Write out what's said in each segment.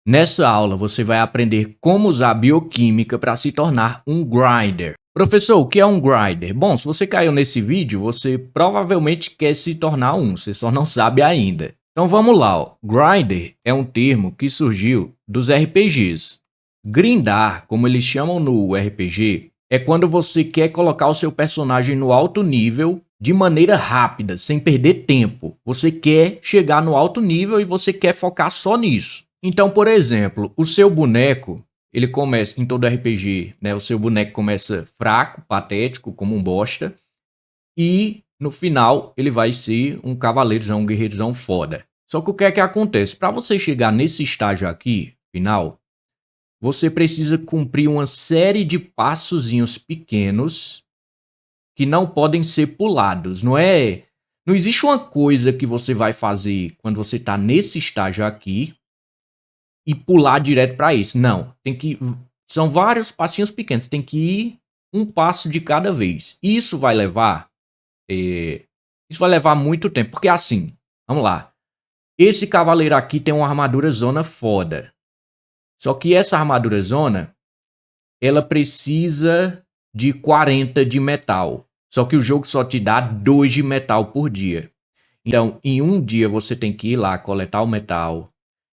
Nessa aula você vai aprender como usar a bioquímica para se tornar um grinder. Professor, o que é um grinder? Bom, se você caiu nesse vídeo, você provavelmente quer se tornar um, você só não sabe ainda. Então vamos lá, ó. Grinder é um termo que surgiu dos RPGs. Grindar, como eles chamam no RPG, é quando você quer colocar o seu personagem no alto nível de maneira rápida, sem perder tempo. Você quer chegar no alto nível e você quer focar só nisso. Então, por exemplo, o seu boneco, ele começa, em todo RPG, né? O seu boneco começa fraco, patético, como um bosta. E no final ele vai ser um cavaleirozão, um guerreirozão foda. Só que o que é que acontece? Para você chegar nesse estágio aqui, final, você precisa cumprir uma série de passozinhos pequenos que não podem ser pulados. Não existe uma coisa que você vai fazer quando você tá nesse estágio aqui e pular direto para isso. Não, são vários passinhos pequenos, tem que ir um passo de cada vez. Isso vai levar muito tempo, porque assim, vamos lá. Esse cavaleiro aqui tem uma armadura zona foda. Só que essa armadura zona, ela precisa de 40 de metal. Só que o jogo só te dá 2 de metal por dia. Então, em um dia você tem que ir lá coletar o metal.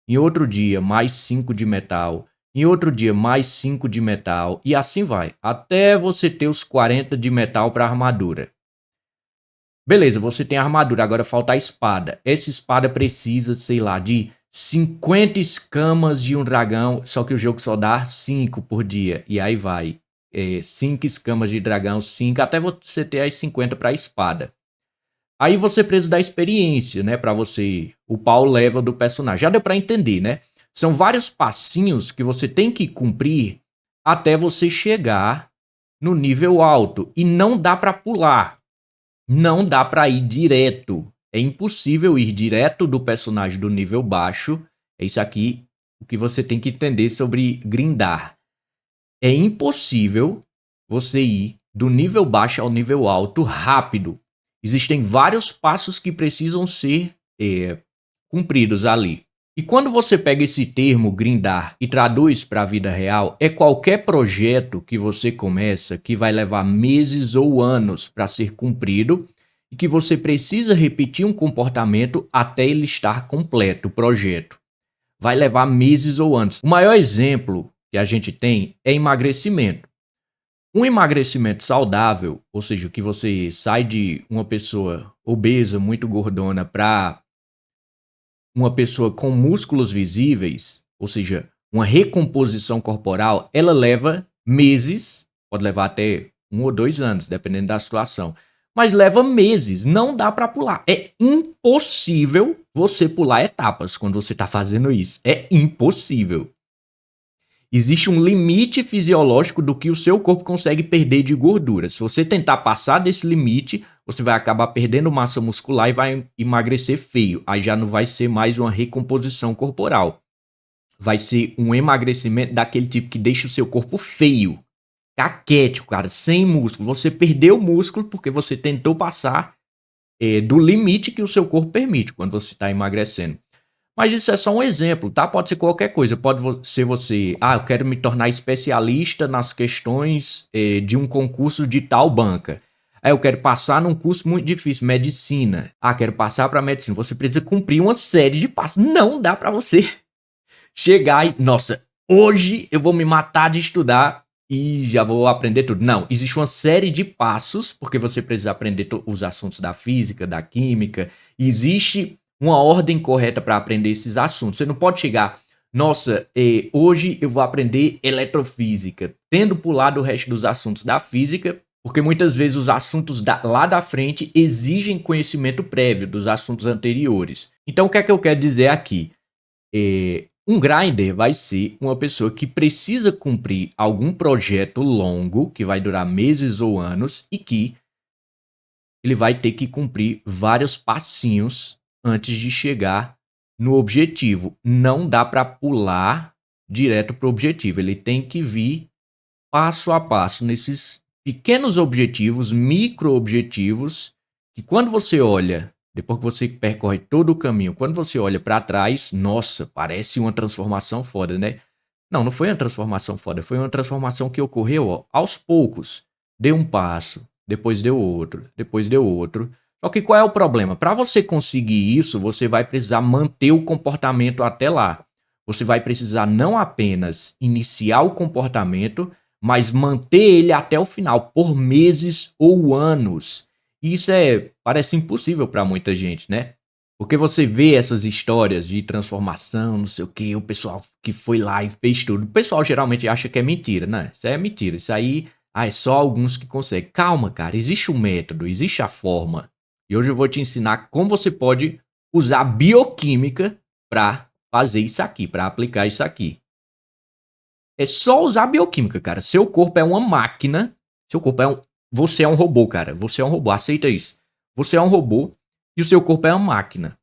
Em outro dia, mais 5 de metal. Em outro dia, mais 5 de metal. E assim vai. Até você ter os 40 de metal para armadura. Beleza, você tem a armadura. Agora falta a espada. Essa espada precisa, sei lá, de 50 escamas de um dragão. Só que o jogo só dá 5 por dia. E aí vai. 5 escamas de dragão, 5. Até você ter as 50 para a espada. Aí você precisa da experiência, né, para você upar o level do personagem. Já deu para entender, né? São vários passinhos que você tem que cumprir até você chegar no nível alto e não dá para pular. Não dá para ir direto. É impossível ir direto do personagem do nível baixo. É isso aqui o que você tem que entender sobre grindar. É impossível você ir do nível baixo ao nível alto rápido. Existem vários passos que precisam ser cumpridos ali. E quando você pega esse termo grindar e traduz para a vida real, é qualquer projeto que você começa que vai levar meses ou anos para ser cumprido e que você precisa repetir um comportamento até ele estar completo, o projeto. Vai levar meses ou anos. O maior exemplo que a gente tem é emagrecimento. Um emagrecimento saudável, ou seja, que você sai de uma pessoa obesa, muito gordona, para uma pessoa com músculos visíveis, ou seja, uma recomposição corporal, ela leva meses, pode levar até 1 ou 2 anos, dependendo da situação. Mas leva meses, não dá para pular. É impossível você pular etapas quando você está fazendo isso. É impossível. Existe um limite fisiológico do que o seu corpo consegue perder de gordura. Se você tentar passar desse limite, você vai acabar perdendo massa muscular e vai emagrecer feio. Aí já não vai ser mais uma recomposição corporal. Vai ser um emagrecimento daquele tipo que deixa o seu corpo feio, caquético, cara, sem músculo. Você perdeu o músculo porque você tentou passar do limite que o seu corpo permite quando você está emagrecendo. Mas isso é só um exemplo, tá? Pode ser qualquer coisa. Pode ser você, eu quero me tornar especialista nas questões de um concurso de tal banca. Aí eu quero passar num curso muito difícil, medicina. Quero passar para medicina. Você precisa cumprir uma série de passos. Não dá para você chegar e, nossa, hoje eu vou me matar de estudar e já vou aprender tudo. Não, existe uma série de passos, porque você precisa aprender os assuntos da física, da química. Existe uma ordem correta para aprender esses assuntos. Você não pode chegar, nossa, hoje eu vou aprender eletrofísica, tendo pulado o resto dos assuntos da física, porque muitas vezes os assuntos lá da frente exigem conhecimento prévio dos assuntos anteriores. Então, o que é que eu quero dizer aqui? Um grinder vai ser uma pessoa que precisa cumprir algum projeto longo, que vai durar meses ou anos, e que ele vai ter que cumprir vários passinhos antes de chegar no objetivo. Não dá para pular direto para o objetivo. Ele tem que vir passo a passo nesses pequenos objetivos, micro objetivos, que quando você olha depois que você percorre todo o caminho, quando você olha para trás, nossa, parece uma transformação foda, né? Não, não foi uma transformação foda, foi uma transformação que ocorreu, ó, aos poucos. Deu um passo, depois deu outro, depois deu outro. Só que qual é o problema? Para você conseguir isso, você vai precisar manter o comportamento até lá. Você vai precisar não apenas iniciar o comportamento, mas manter ele até o final, por meses ou anos. E isso parece impossível para muita gente, né? Porque você vê essas histórias de transformação, não sei o que, o pessoal que foi lá e fez tudo. O pessoal geralmente acha que é mentira, né? Isso é mentira. Isso aí, é só alguns que conseguem. Calma, cara, existe um método, existe a forma. E hoje eu vou te ensinar como você pode usar bioquímica para fazer isso aqui, para aplicar isso aqui. É só usar bioquímica, cara. Seu corpo é uma máquina. Seu corpo é um. Você é um robô, cara. Você é um robô. Aceita isso. Você é um robô e o seu corpo é uma máquina.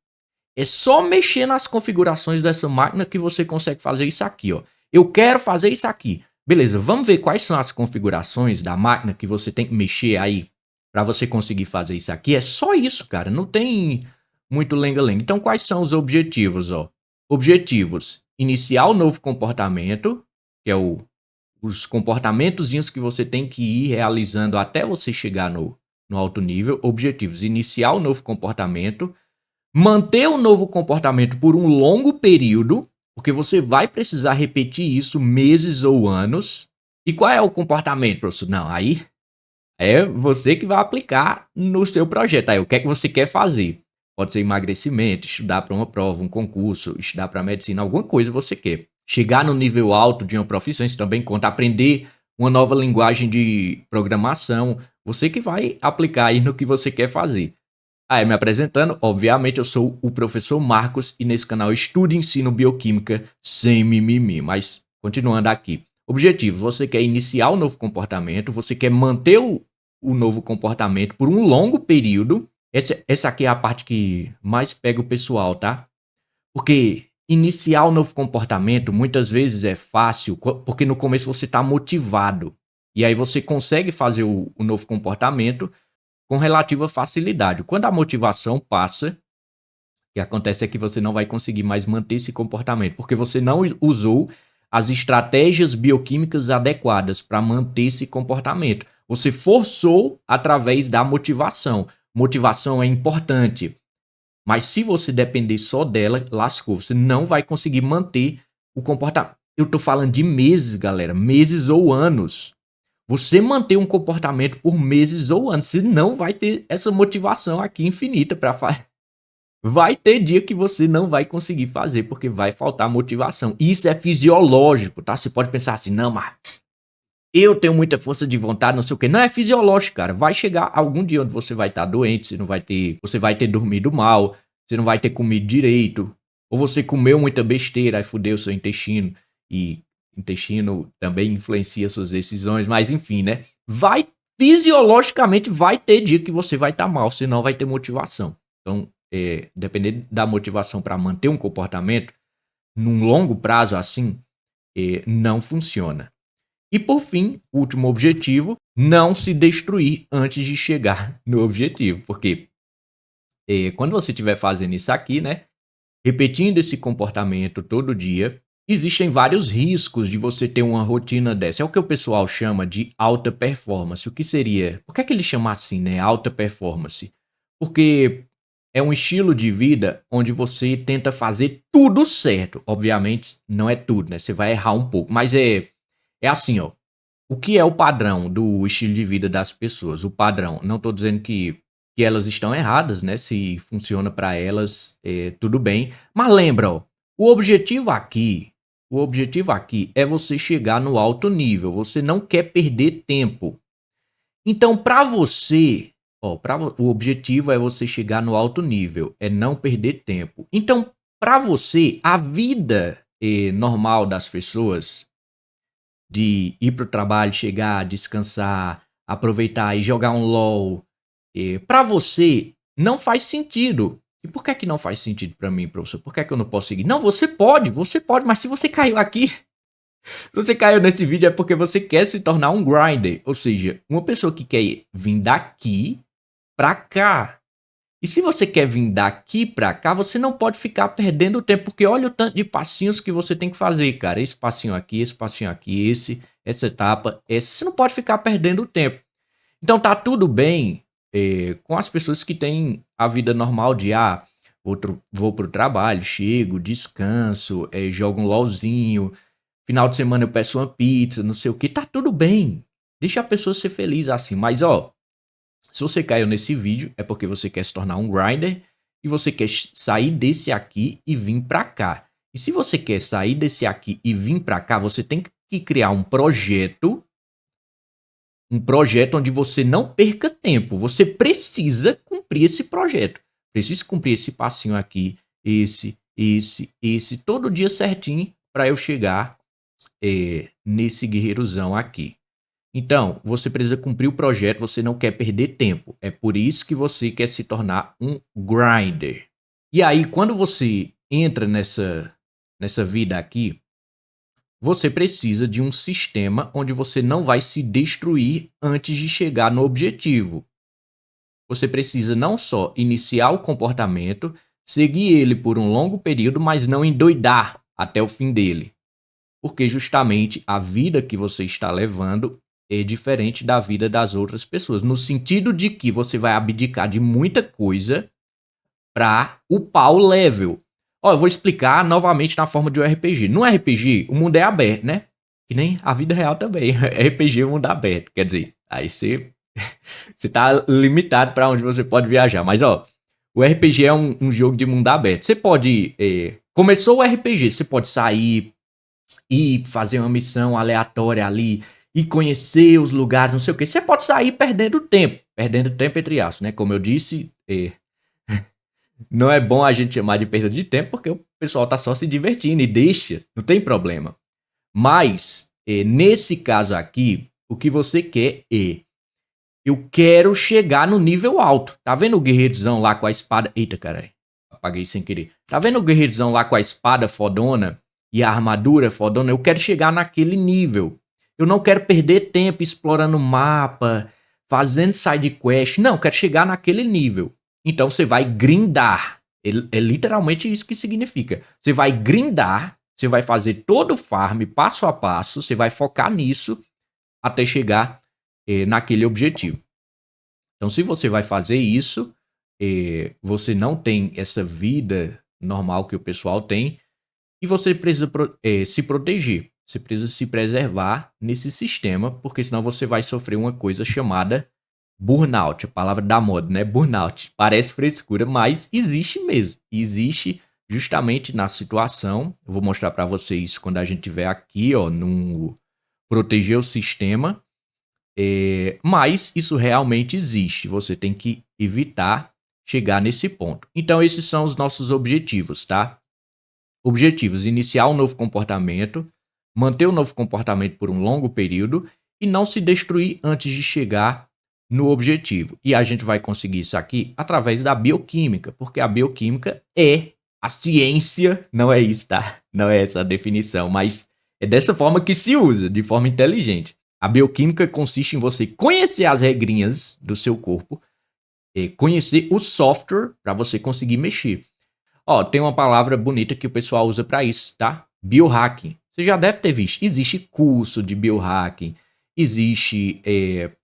É só mexer nas configurações dessa máquina que você consegue fazer isso aqui, ó. Eu quero fazer isso aqui. Beleza, vamos ver quais são as configurações da máquina que você tem que mexer aí para você conseguir fazer isso aqui. É só isso, cara. Não tem muito lenga-lenga. Então, quais são os objetivos, ó? Objetivos: iniciar o novo comportamento, que é os comportamentozinhos que você tem que ir realizando até você chegar no alto nível. Objetivos: iniciar o novo comportamento, manter o novo comportamento por um longo período, porque você vai precisar repetir isso meses ou anos. E qual é o comportamento, professor? Não, aí é você que vai aplicar no seu projeto. Aí, o que é que você quer fazer? Pode ser emagrecimento, estudar para uma prova, um concurso, estudar para medicina, alguma coisa você quer. Chegar no nível alto de uma profissão, isso também conta. Aprender uma nova linguagem de programação. Você que vai aplicar aí no que você quer fazer. Me apresentando, obviamente eu sou o professor Marcos e nesse canal eu estudo e ensino bioquímica sem mimimi. Mas continuando aqui. Objetivo: você quer iniciar o novo comportamento, você quer manter o novo comportamento por um longo período. Essa aqui é a parte que mais pega o pessoal, tá? Porque iniciar o novo comportamento muitas vezes é fácil, porque no começo você está motivado. E aí você consegue fazer o novo comportamento com relativa facilidade. Quando a motivação passa, o que acontece é que você não vai conseguir mais manter esse comportamento, porque você não usou as estratégias bioquímicas adequadas para manter esse comportamento. Você forçou através da motivação. Motivação é importante, mas se você depender só dela, lascou. Você não vai conseguir manter o comportamento. Eu tô falando de meses, galera, meses ou anos. Você manter um comportamento por meses ou anos, você não vai ter essa motivação aqui infinita para fazer. Vai ter dia que você não vai conseguir fazer, porque vai faltar motivação. Isso é fisiológico, tá? Você pode pensar assim, não, mas eu tenho muita força de vontade, não sei o quê. Não, é fisiológico, cara. Vai chegar algum dia onde você vai estar doente, você vai ter dormido mal, você não vai ter comido direito, ou você comeu muita besteira, aí fudeu o seu intestino, e intestino também influencia suas decisões, mas enfim, né? Fisiologicamente vai ter dia que você vai estar mal, senão vai ter motivação. Então, dependendo da motivação para manter um comportamento, num longo prazo assim, não funciona. E por fim, o último objetivo: não se destruir antes de chegar no objetivo. Porque quando você estiver fazendo isso aqui, né? Repetindo esse comportamento todo dia, existem vários riscos de você ter uma rotina dessa. É o que o pessoal chama de alta performance. O que seria? Por que é que ele chama assim, né? Alta performance? Porque é um estilo de vida onde você tenta fazer tudo certo. Obviamente, não é tudo, né? Você vai errar um pouco, mas é assim, ó. O que é o padrão do estilo de vida das pessoas? O padrão, não estou dizendo que elas estão erradas, né? Se funciona para elas, tudo bem. Mas lembra, ó, o objetivo aqui é você chegar no alto nível. Você não quer perder tempo. Então, para você, ó, o objetivo é você chegar no alto nível, é não perder tempo. Então, para você, a vida normal das pessoas de ir pro trabalho, chegar, descansar, aproveitar e jogar um LOL, para você não faz sentido. E por que que não faz sentido para mim, professor? Por que que eu não posso seguir? Não, você pode, mas se você caiu aqui, se você caiu nesse vídeo é porque você quer se tornar um grinder, ou seja, uma pessoa que quer vir daqui pra cá. E se você quer vir daqui pra cá, você não pode ficar perdendo tempo, porque olha o tanto de passinhos que você tem que fazer, cara. Esse passinho aqui, essa etapa, essa. Você não pode ficar perdendo tempo. Então tá tudo bem com as pessoas que têm a vida normal de vou pro trabalho, chego, descanso, jogo um LOLzinho, final de semana eu peço uma pizza, não sei o que, tá tudo bem. Deixa a pessoa ser feliz assim. Mas ó, se você caiu nesse vídeo, é porque você quer se tornar um grinder e você quer sair desse aqui e vir pra cá. E se você quer sair desse aqui e vir pra cá, você tem que criar um projeto onde você não perca tempo. Você precisa cumprir esse projeto. Precisa cumprir esse passinho aqui, esse, todo dia certinho para eu chegar nesse guerreirozão aqui. Então, você precisa cumprir o projeto, você não quer perder tempo. É por isso que você quer se tornar um grinder. E aí, quando você entra nessa vida aqui, você precisa de um sistema onde você não vai se destruir antes de chegar no objetivo. Você precisa não só iniciar o comportamento, seguir ele por um longo período, mas não endoidar até o fim dele. Porque justamente a vida que você está levando é diferente da vida das outras pessoas. No sentido de que você vai abdicar de muita coisa para upar o level. Ó, eu vou explicar novamente na forma de um RPG. No RPG, o mundo é aberto, né? Que nem a vida real também. RPG é um mundo aberto. Quer dizer, aí você tá limitado para onde você pode viajar. Mas, ó, o RPG é um jogo de mundo aberto. Você pode... começou o RPG, você pode sair e fazer uma missão aleatória ali e conhecer os lugares, não sei o que. Você pode sair perdendo tempo. Perdendo tempo entre aspas, né? Como eu disse... não é bom a gente chamar de perda de tempo, porque o pessoal tá só se divertindo e deixa, não tem problema. Mas, nesse caso aqui, o que você quer eu quero chegar no nível alto. Tá vendo o guerreirozão lá com a espada? Eita, caralho, apaguei sem querer. Tá vendo o guerreirozão lá com a espada fodona e a armadura fodona? Eu quero chegar naquele nível. Eu não quero perder tempo explorando o mapa, fazendo side quest. Não, eu quero chegar naquele nível. Então você vai grindar. É literalmente isso que significa. Você vai grindar, você vai fazer todo o farm passo a passo, você vai focar nisso até chegar naquele objetivo. Então, se você vai fazer isso, você não tem essa vida normal que o pessoal tem e você precisa se proteger. Você precisa se preservar nesse sistema, porque senão você vai sofrer uma coisa chamada burnout, a palavra da moda, né? Burnout. Parece frescura, mas existe mesmo. Existe justamente na situação. Eu vou mostrar para vocês quando a gente tiver aqui, ó, no proteger o sistema. Mas isso realmente existe. Você tem que evitar chegar nesse ponto. Então, esses são os nossos objetivos, tá? Objetivos: iniciar um novo comportamento, manter o novo comportamento por um longo período e não se destruir antes de chegar no objetivo. E a gente vai conseguir isso aqui através da bioquímica, porque a bioquímica é a ciência, não é isso, tá? Não é essa a definição, mas é dessa forma que se usa, de forma inteligente. A bioquímica consiste em você conhecer as regrinhas do seu corpo, conhecer o software para você conseguir mexer. Ó, tem uma palavra bonita que o pessoal usa para isso, tá? Biohacking. Você já deve ter visto. Existe curso de biohacking, existe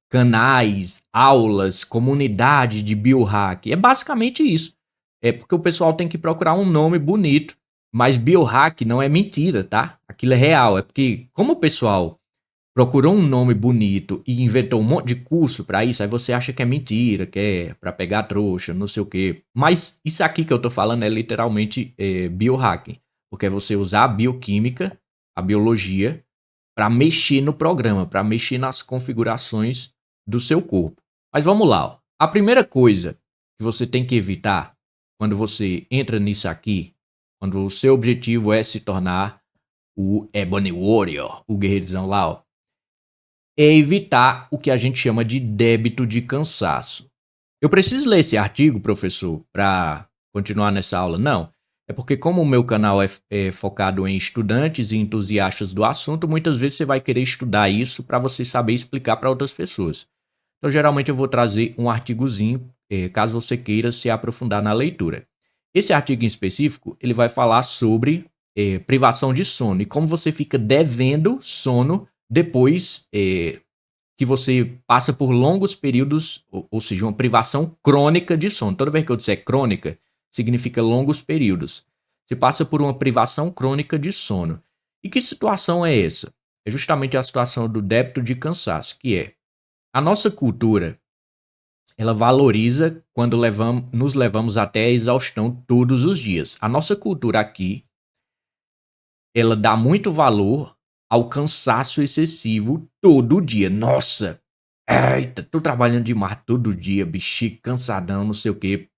canais, aulas, comunidade de biohacking. É basicamente isso. É porque o pessoal tem que procurar um nome bonito, mas biohack não é mentira, tá? Aquilo é real. É porque, como o pessoal procurou um nome bonito e inventou um monte de curso pra isso, aí você acha que é mentira, que é pra pegar trouxa, não sei o quê. Mas isso aqui que eu tô falando é literalmente biohacking, porque é você usar a bioquímica, a biologia, pra mexer no programa, pra mexer nas configurações do seu corpo. Mas vamos lá, ó. A primeira coisa que você tem que evitar quando você entra nisso aqui, quando o seu objetivo é se tornar o Ebony Warrior, o guerreirizão lá, ó, é evitar o que a gente chama de débito de cansaço. Eu preciso ler esse artigo, professor, para continuar nessa aula? Não. É porque como o meu canal é focado em estudantes e entusiastas do assunto, muitas vezes você vai querer estudar isso para você saber explicar para outras pessoas. Então, geralmente eu vou trazer um artigozinho caso você queira se aprofundar na leitura. Esse artigo em específico, ele vai falar sobre privação de sono e como você fica devendo sono depois que você passa por longos períodos, ou seja, uma privação crônica de sono. Toda vez que eu disser crônica, significa longos períodos. Você passa por uma privação crônica de sono. E que situação é essa? É justamente a situação do débito de cansaço, que é a nossa cultura, ela valoriza quando nos levamos até a exaustão todos os dias. A nossa cultura aqui, ela dá muito valor ao cansaço excessivo todo dia. Nossa, eita, tô trabalhando demais todo dia, bicho, cansadão, não sei o quê.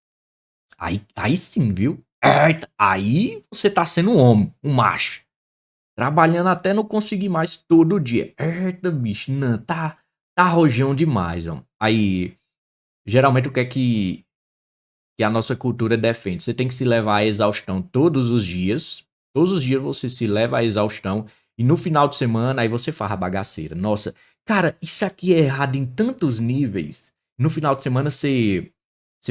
Aí sim, viu? Eita, aí você tá sendo um homem, um macho. Trabalhando até não conseguir mais todo dia. Eita, bicho, não, tá rojão demais, ó. Aí, geralmente o que é que a nossa cultura defende? Você tem que se levar à exaustão todos os dias. Todos os dias você se leva à exaustão. E no final de semana, aí você faz a bagaceira. Nossa, cara, isso aqui é errado em tantos níveis. No final de semana você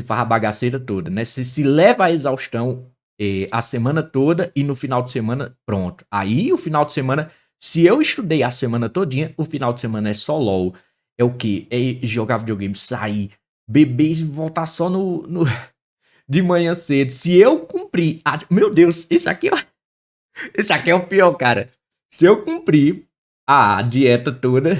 faz a bagaceira toda, né? Você se leva à exaustão a semana toda e no final de semana, pronto. Aí o final de semana, se eu estudei a semana todinha, o final de semana é só LOL. É o quê? É jogar videogame, sair, beber e voltar só de manhã cedo. Se eu cumprir. Meu Deus, esse aqui é o pior, cara. Se eu cumprir a dieta toda,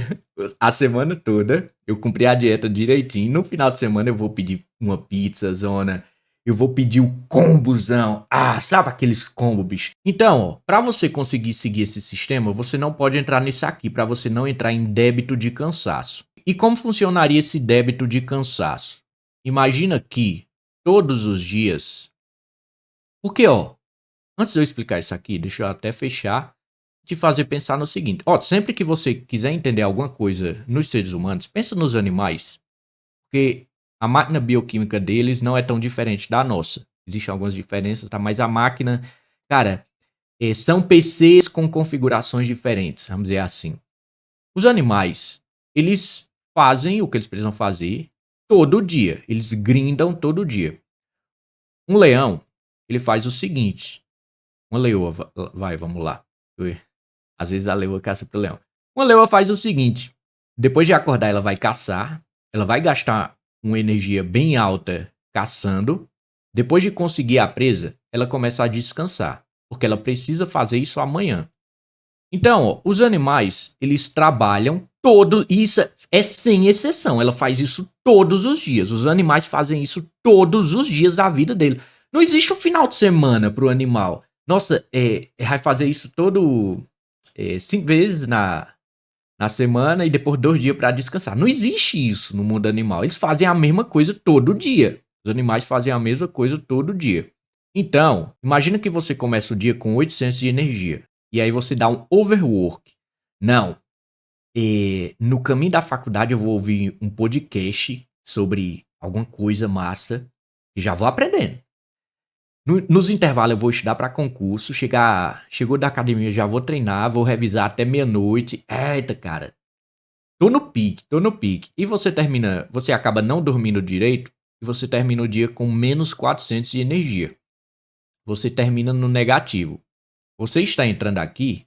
a semana toda, eu cumprir a dieta direitinho, no final de semana eu vou pedir uma pizza zona. Eu vou pedir o combozão. Sabe aqueles combos, bicho? Então, ó, pra você conseguir seguir esse sistema, você não pode entrar nisso aqui, pra você não entrar em débito de cansaço. E como funcionaria esse débito de cansaço? Imagina que todos os dias. Porque, ó, antes de eu explicar isso aqui, deixa eu até fechar, te fazer pensar no seguinte. Ó, sempre que você quiser entender alguma coisa nos seres humanos, pensa nos animais, porque a máquina bioquímica deles não é tão diferente da nossa. Existem algumas diferenças, tá? Mas a máquina, cara, são PCs com configurações diferentes, vamos dizer assim. Os animais, eles fazem o que eles precisam fazer todo dia. Eles grindam todo dia. Um leão, ele faz o seguinte. Uma leoa, vamos lá. Às vezes a leoa caça pro leão. Uma leoa faz o seguinte: depois de acordar, ela vai caçar, ela vai gastar uma energia bem alta caçando. Depois de conseguir a presa, ela começa a descansar, porque ela precisa fazer isso amanhã. Então, ó, os animais, eles trabalham isso é sem exceção, ela faz isso todos os dias. Os animais fazem isso todos os dias da vida dele. Não existe um final de semana pro animal. Nossa, vai fazer isso 5 vezes na semana e depois 2 dias para descansar. Não existe isso no mundo animal. Eles fazem a mesma coisa todo dia. Os animais fazem a mesma coisa todo dia. Então, imagina que você começa o dia com 800 de energia. E aí você dá um overwork. Não. No caminho da faculdade eu vou ouvir um podcast sobre alguma coisa massa e já vou aprendendo. Nos intervalos eu vou estudar para concurso, chegou da academia já vou treinar, vou revisar até meia-noite. Eita, cara. Tô no pique, tô no pique. E você acaba não dormindo direito e você termina o dia com menos 400 de energia. Você termina no negativo. Você está entrando aqui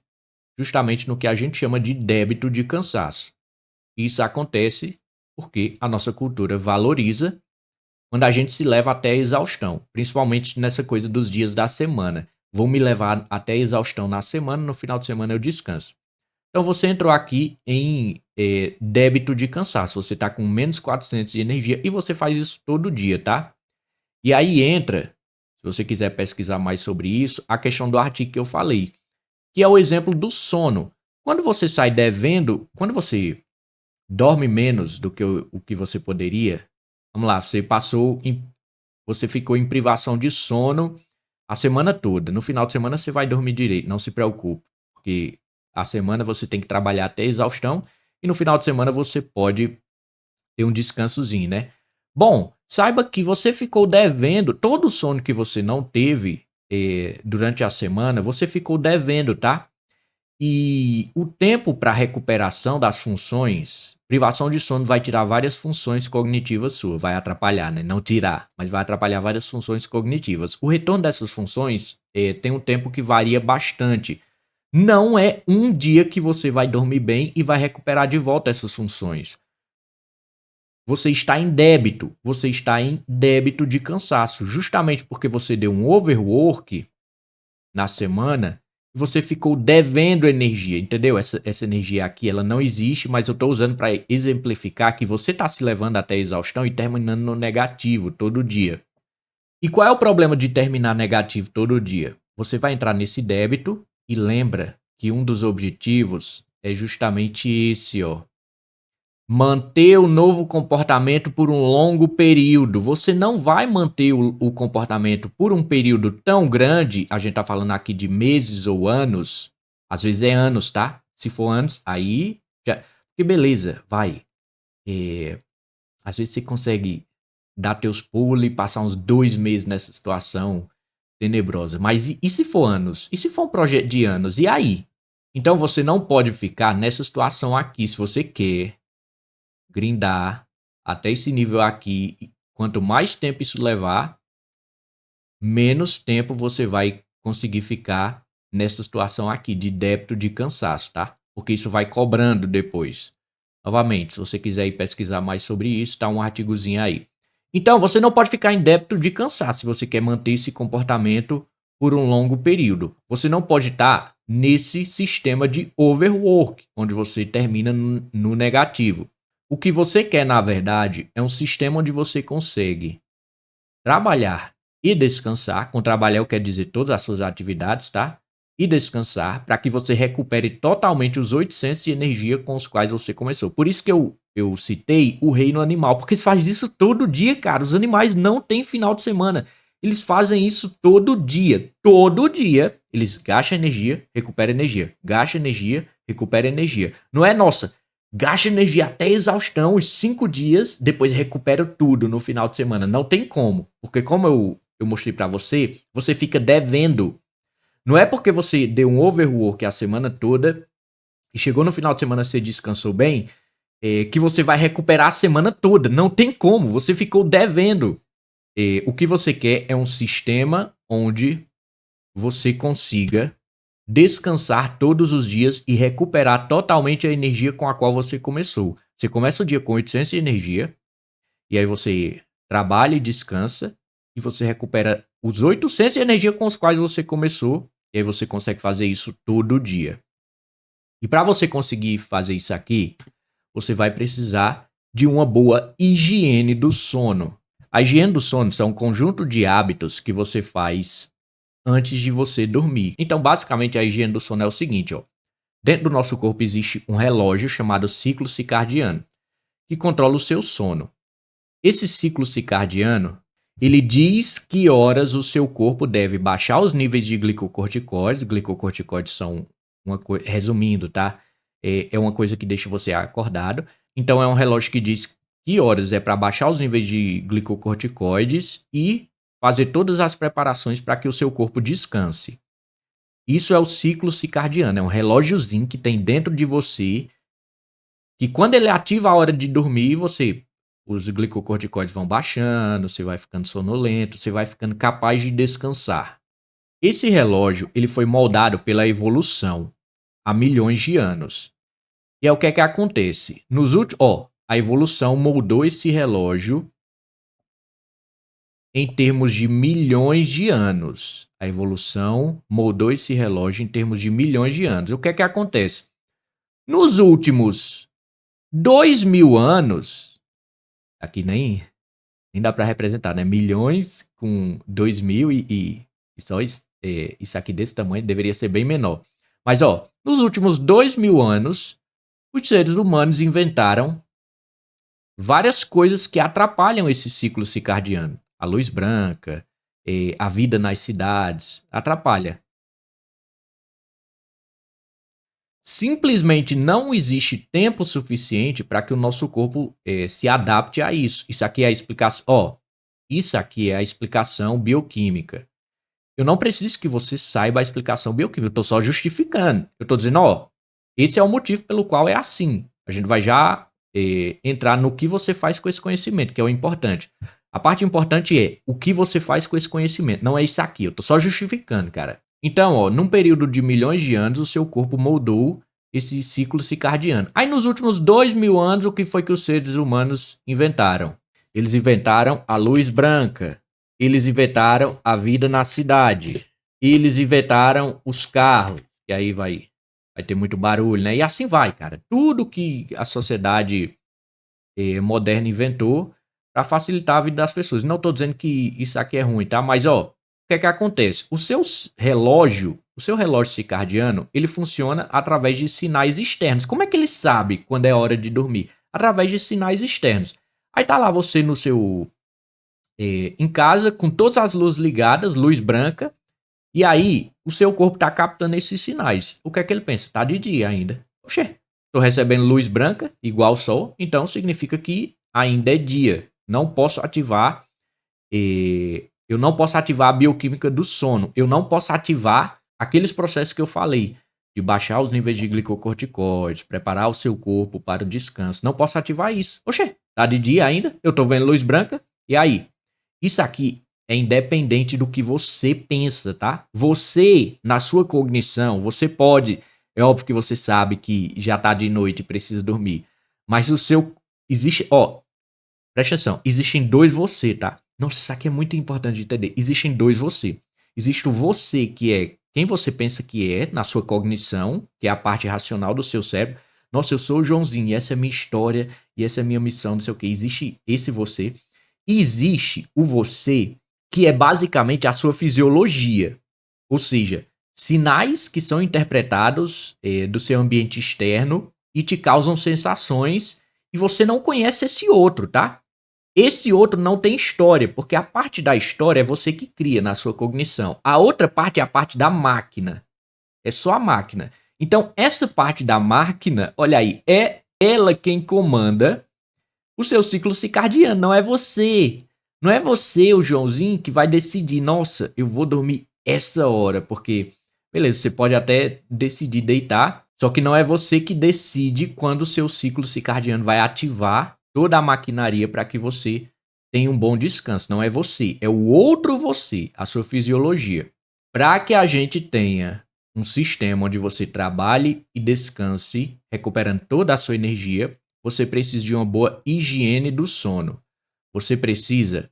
justamente no que a gente chama de débito de cansaço. Isso acontece porque a nossa cultura valoriza quando a gente se leva até a exaustão, principalmente nessa coisa dos dias da semana. Vou me levar até a exaustão na semana, no final de semana eu descanso. Então você entrou aqui em débito de cansaço. Você está com menos 400 de energia e você faz isso todo dia, tá? E aí entra, se você quiser pesquisar mais sobre isso, a questão do artigo que eu falei, que é o exemplo do sono. Quando você sai devendo, quando você dorme menos do que o que você poderia, vamos lá, você ficou em privação de sono a semana toda. No final de semana você vai dormir direito, não se preocupe, porque a semana você tem que trabalhar até exaustão e no final de semana você pode ter um descansozinho, né? Bom, saiba que você ficou devendo todo o sono que você não teve durante a semana, você ficou devendo, tá? E o tempo para recuperação das funções Privação de sono vai tirar várias funções cognitivas suas, vai atrapalhar, né? Não tirar, mas vai atrapalhar várias funções cognitivas. O retorno dessas funções tem um tempo que varia bastante. Não é um dia que você vai dormir bem e vai recuperar de volta essas funções. Você está em débito de cansaço, justamente porque você deu um overwork na semana, você ficou devendo energia, entendeu? Essa energia aqui, ela não existe, mas eu estou usando para exemplificar que você está se levando até a exaustão e terminando no negativo todo dia. E qual é o problema de terminar negativo todo dia? Você vai entrar nesse débito e lembra que um dos objetivos é justamente esse, ó. Manter o novo comportamento por um longo período. Você não vai manter o comportamento por um período tão grande. A gente tá falando aqui de meses ou anos. Às vezes é anos, tá? Se for anos, aí já. Que beleza, vai. Às vezes você consegue dar teus pulos e passar uns 2 meses nessa situação tenebrosa. Mas e se for anos? E se for um projeto de anos? E aí? Então você não pode ficar nessa situação aqui se você quer grindar até esse nível aqui. Quanto mais tempo isso levar, menos tempo você vai conseguir ficar nessa situação aqui de débito de cansaço, tá? Porque isso vai cobrando depois. Novamente, se você quiser ir pesquisar mais sobre isso, tá um artigozinho aí. Então, você não pode ficar em débito de cansaço se você quer manter esse comportamento por um longo período. Você não pode estar nesse sistema de overwork, onde você termina no negativo. O que você quer, na verdade, é um sistema onde você consegue trabalhar e descansar. Com trabalhar, eu quero dizer todas as suas atividades, tá? E descansar para que você recupere totalmente os 800 de energia com os quais você começou. Por isso que eu citei o reino animal, porque eles fazem isso todo dia, cara. Os animais não têm final de semana. Eles fazem isso todo dia. Todo dia. Eles gastam energia, recuperam energia. Gastam energia, recupera energia. Não é, nossa, gasta energia até exaustão os 5 dias, depois recupera tudo no final de semana. Não tem como. Porque como eu mostrei pra você, você fica devendo. Não é porque você deu um overwork a semana toda e chegou no final de semana você descansou bem, que você vai recuperar a semana toda. Não tem como. Você ficou devendo. O que você quer é um sistema onde você consiga descansar todos os dias e recuperar totalmente a energia com a qual você começou. Você começa o dia com 800 de energia, e aí você trabalha e descansa, e você recupera os 800 de energia com os quais você começou, e aí você consegue fazer isso todo dia. E para você conseguir fazer isso aqui, você vai precisar de uma boa higiene do sono. A higiene do sono são um conjunto de hábitos que você faz antes de você dormir. Então, basicamente, a higiene do sono é o seguinte, ó. Dentro do nosso corpo existe um relógio chamado ciclo circadiano, que controla o seu sono. Esse ciclo circadiano, ele diz que horas o seu corpo deve baixar os níveis de glicocorticoides. Glicocorticoides são uma coisa, resumindo, tá? É uma coisa que deixa você acordado. Então, é um relógio que diz que horas é para baixar os níveis de glicocorticoides e fazer todas as preparações para que o seu corpo descanse. Isso é o ciclo circadiano, é um relógiozinho que tem dentro de você, que quando ele ativa a hora de dormir, os glicocorticoides vão baixando, você vai ficando sonolento, você vai ficando capaz de descansar. Esse relógio, ele foi moldado pela evolução há milhões de anos. E é o que é que acontece? A evolução moldou esse relógio em termos de milhões de anos. A evolução moldou esse relógio em termos de milhões de anos. O que é que acontece? Nos últimos 2.000 anos, aqui nem dá para representar, né? Milhões com 2.000 e só isso aqui desse tamanho deveria ser bem menor. Mas, ó, nos últimos 2.000 anos, os seres humanos inventaram várias coisas que atrapalham esse ciclo circadiano. A luz branca, a vida nas cidades, atrapalha. Simplesmente não existe tempo suficiente para que o nosso corpo se adapte a isso. Isso aqui é a explicação. Ó, isso aqui é a explicação bioquímica. Eu não preciso que você saiba a explicação bioquímica. Eu estou só justificando. Eu estou dizendo, ó, esse é o motivo pelo qual é assim. A gente vai já entrar no que você faz com esse conhecimento, que é o importante. A parte importante é o que você faz com esse conhecimento, não é isso aqui. Eu tô só justificando, cara. Então, ó, num período de milhões de anos, o seu corpo moldou esse ciclo circadiano. Aí, nos últimos 2.000 anos, o que foi que os seres humanos inventaram? Eles inventaram a luz branca. Eles inventaram a vida na cidade. Eles inventaram os carros. E aí vai ter muito barulho, né? E assim vai, cara. Tudo que a sociedade moderna inventou para facilitar a vida das pessoas. Não tô dizendo que isso aqui é ruim, tá? Mas, ó, o que é que acontece? O seu relógio circadiano, ele funciona através de sinais externos. Como é que ele sabe quando é hora de dormir? Através de sinais externos. Aí tá lá você no seu em casa com todas as luzes ligadas, luz branca, e aí o seu corpo tá captando esses sinais. O que é que ele pensa? Tá de dia ainda. Oxê, tô recebendo luz branca igual ao sol, então significa que ainda é dia. Não posso ativar eu não posso ativar a bioquímica do sono. Eu não posso ativar aqueles processos que eu falei, de baixar os níveis de glicocorticoides, preparar o seu corpo para o descanso. Não posso ativar isso. Oxê, tá de dia ainda? Eu tô vendo luz branca? E aí? Isso aqui é independente do que você pensa, tá? Você, na sua cognição, você pode. É óbvio que você sabe que já tá de noite e precisa dormir. Mas o seu. Existe. Ó, presta atenção. Existem dois você, tá? Nossa, isso aqui é muito importante de entender. Existem dois você. Existe o você que é quem você pensa que é, na sua cognição, que é a parte racional do seu cérebro. Nossa, eu sou o Joãozinho, e essa é a minha história, e essa é a minha missão, não sei o que. Existe esse você. E existe o você que é basicamente a sua fisiologia. Ou seja, sinais que são interpretados do seu ambiente externo e te causam sensações e você não conhece esse outro, tá? Esse outro não tem história, porque a parte da história é você que cria na sua cognição. A outra parte é a parte da máquina. É só a máquina. Então, essa parte da máquina, olha aí, é ela quem comanda o seu ciclo circadiano, não é você. Não é você, o Joãozinho, que vai decidir, nossa, eu vou dormir essa hora, porque, beleza, você pode até decidir deitar, só que não é você que decide quando o seu ciclo circadiano vai ativar toda a maquinaria para que você tenha um bom descanso. Não é você, é o outro você, a sua fisiologia. Para que a gente tenha um sistema onde você trabalhe e descanse, recuperando toda a sua energia, você precisa de uma boa higiene do sono. Você precisa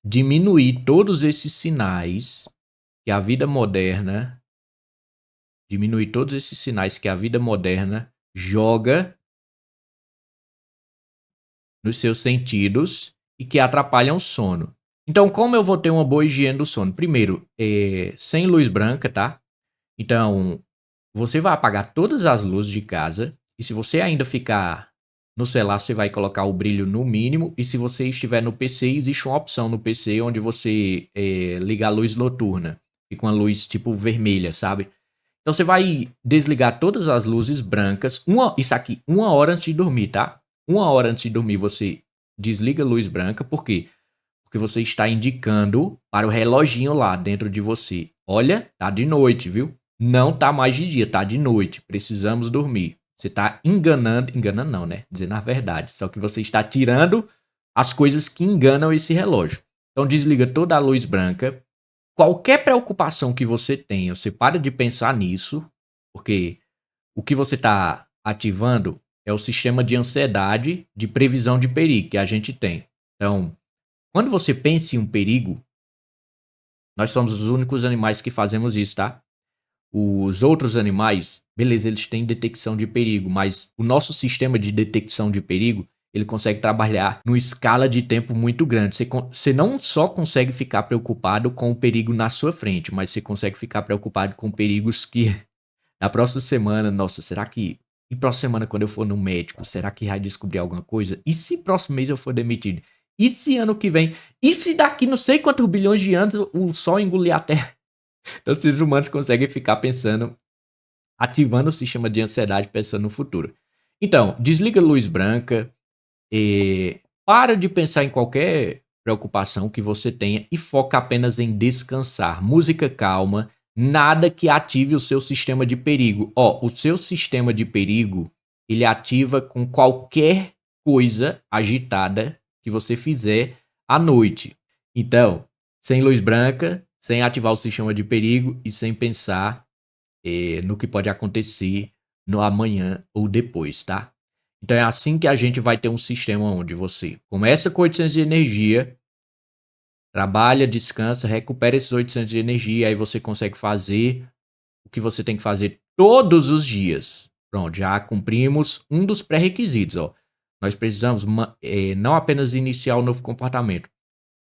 diminuir todos esses sinais que a vida moderna, joga nos seus sentidos e que atrapalham o sono. Então, como eu vou ter uma boa higiene do sono? Primeiro, sem luz branca, tá? Então, você vai apagar todas as luzes de casa e se você ainda ficar no celular, você vai colocar o brilho no mínimo e se você estiver no PC, existe uma opção no PC onde você liga a luz noturna. Fica uma luz tipo vermelha, sabe? Então você vai desligar todas as luzes brancas, isso aqui, 1 hora antes de dormir, tá? 1 hora antes de dormir você desliga a luz branca, por quê? Porque você está indicando para o reloginho lá dentro de você. Olha, tá de noite, viu? Não tá mais de dia, tá de noite. Precisamos dormir. Você tá enganando não, né? Dizendo a verdade. Só que você está tirando as coisas que enganam esse relógio. Então desliga toda a luz branca. Qualquer preocupação que você tenha, você para de pensar nisso, porque o que você está ativando é o sistema de ansiedade, de previsão de perigo que a gente tem. Então, quando você pensa em um perigo, nós somos os únicos animais que fazemos isso, tá? Os outros animais, beleza, eles têm detecção de perigo, mas o nosso sistema de detecção de perigo, ele consegue trabalhar numa escala de tempo muito grande. Você não só consegue ficar preocupado com o perigo na sua frente, mas você consegue ficar preocupado com perigos que na próxima semana, nossa, será que... E próxima semana, quando eu for no médico, será que vai descobrir alguma coisa? E se próximo mês eu for demitido? E se ano que vem? E se daqui não sei quantos bilhões de anos o Sol engolir a Terra? Então, os seres humanos conseguem ficar pensando, ativando o sistema de ansiedade, pensando no futuro. Então, desliga a luz branca, para de pensar em qualquer preocupação que você tenha e foca apenas em descansar. Música calma, nada que ative o seu sistema de perigo. Ó, o seu sistema de perigo, ele ativa com qualquer coisa agitada que você fizer à noite. Então, sem luz branca, sem ativar o sistema de perigo e sem pensar no que pode acontecer no amanhã ou depois, tá? Então é assim que a gente vai ter um sistema onde você começa com 800 de energia, trabalha, descansa, recupera esses 800 de energia, aí você consegue fazer o que você tem que fazer todos os dias. Pronto, já cumprimos um dos pré-requisitos, ó. Nós precisamos não apenas iniciar o novo comportamento,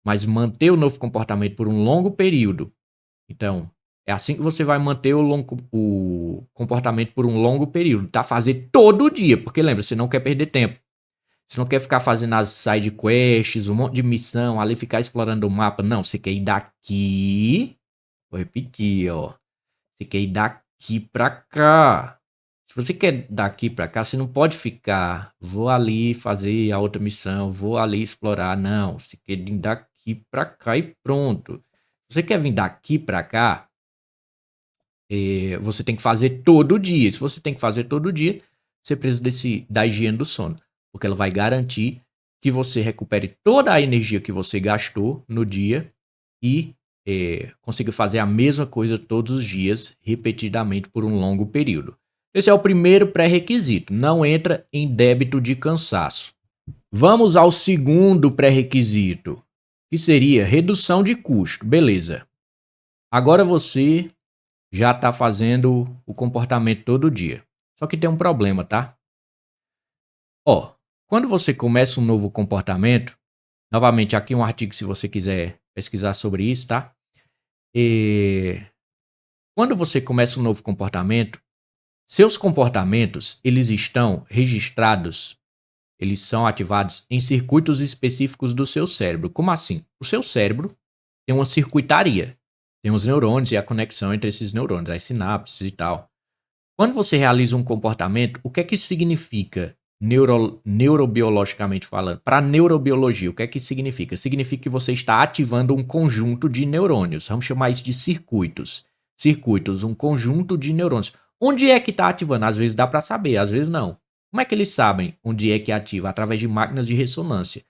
mas manter o novo comportamento por um longo período. Então, é assim que você vai manter o comportamento por um longo período, tá? Fazer todo dia, porque lembra, você não quer perder tempo. Você não quer ficar fazendo as side quests, um monte de missão, ali ficar explorando o mapa. Não, você quer ir daqui. Vou repetir, ó. Você quer ir daqui pra cá. Se você quer daqui pra cá, você não pode ficar. Vou ali fazer a outra missão, vou ali explorar. Não, você quer vir daqui pra cá e pronto. Se você quer vir daqui pra cá, você tem que fazer todo dia. Se você tem que fazer todo dia, você precisa da higiene do sono, porque ela vai garantir que você recupere toda a energia que você gastou no dia e consiga fazer a mesma coisa todos os dias, repetidamente por um longo período. Esse é o primeiro pré-requisito. Não entra em débito de cansaço. Vamos ao segundo pré-requisito, que seria redução de custo. Beleza. Agora você já está fazendo o comportamento todo dia. Só que tem um problema, tá? Ó, quando você começa um novo comportamento, novamente aqui um artigo se você quiser pesquisar sobre isso, tá? Quando você começa um novo comportamento, seus comportamentos, eles estão registrados, eles são ativados em circuitos específicos do seu cérebro. Como assim? O seu cérebro tem uma circuitaria, tem os neurônios e a conexão entre esses neurônios, as sinapses e tal. Quando você realiza um comportamento, o que é que isso significa neurobiologicamente falando? Para a neurobiologia, o que é que significa? Significa que você está ativando um conjunto de neurônios. Vamos chamar isso de circuitos. Circuitos, um conjunto de neurônios. Onde é que está ativando? Às vezes dá para saber, às vezes não. Como é que eles sabem onde é que ativa? Através de máquinas de ressonância.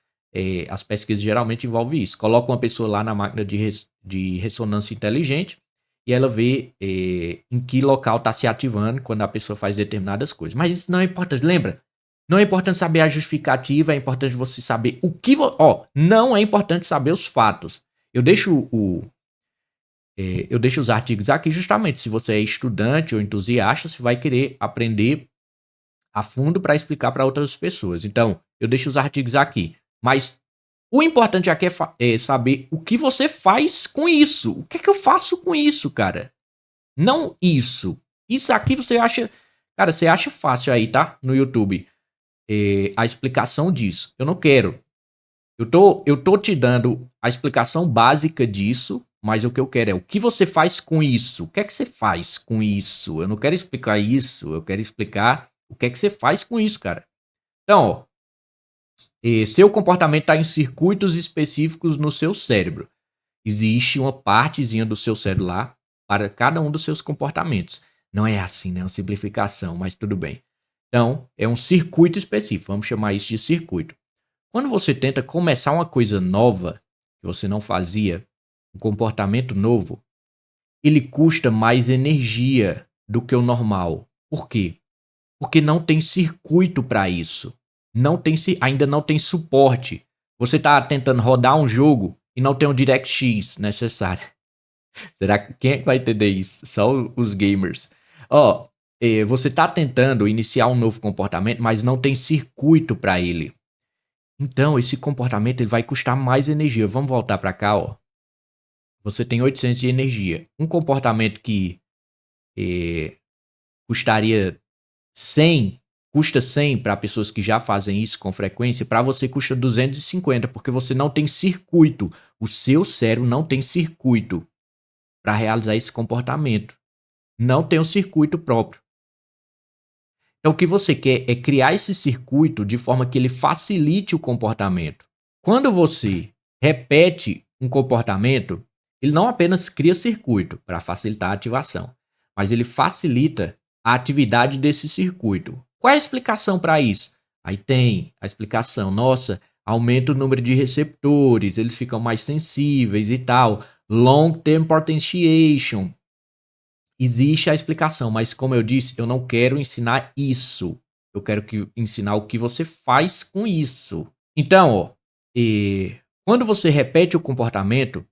As pesquisas geralmente envolvem isso. Coloca uma pessoa lá na máquina de ressonância inteligente e ela vê em que local está se ativando quando a pessoa faz determinadas coisas. Mas isso não é importante, lembra? Não é importante saber a justificativa, é importante você saber o que... não é importante saber os fatos. Eu deixo os artigos aqui justamente se você é estudante ou entusiasta, você vai querer aprender a fundo para explicar para outras pessoas. Então, eu deixo os artigos aqui. Mas o importante aqui é saber o que você faz com isso. O que é que eu faço com isso, cara? Não isso. Isso aqui você acha... Cara, você acha fácil aí, tá? No YouTube. A explicação disso. Eu não quero. Eu tô te dando a explicação básica disso, mas o que eu quero é o que você faz com isso. O que é que você faz com isso? Eu não quero explicar isso. Eu quero explicar o que é que você faz com isso, cara. Então, ó. Seu comportamento está em circuitos específicos no seu cérebro. Existe uma partezinha do seu cérebro lá para cada um dos seus comportamentos. Não é assim, né? É uma simplificação, mas tudo bem. Então, é um circuito específico. Vamos chamar isso de circuito. Quando você tenta começar uma coisa nova, que você não fazia, um comportamento novo, ele custa mais energia do que o normal. Por quê? Porque não tem circuito para isso. Ainda não tem suporte. Você está tentando rodar um jogo e não tem um DirectX necessário. Será que quem é que vai entender isso? Só os gamers. Você está tentando iniciar um novo comportamento, mas não tem circuito para ele. Então, esse comportamento ele vai custar mais energia. Vamos voltar para cá, ó. Você tem 800 de energia. Um comportamento que custaria 100, custa 100 para pessoas que já fazem isso com frequência, para você custa 250, porque você não tem circuito. O seu cérebro não tem circuito para realizar esse comportamento. Não tem um circuito próprio. Então, o que você quer é criar esse circuito de forma que ele facilite o comportamento. Quando você repete um comportamento, ele não apenas cria circuito para facilitar a ativação, mas ele facilita a atividade desse circuito. Qual é a explicação para isso? Aí tem a explicação, nossa, aumenta o número de receptores, eles ficam mais sensíveis e tal. Long term potentiation. Existe a explicação, mas como eu disse, eu não quero ensinar isso. Eu quero ensinar o que você faz com isso. Então, ó, quando você repete o comportamento,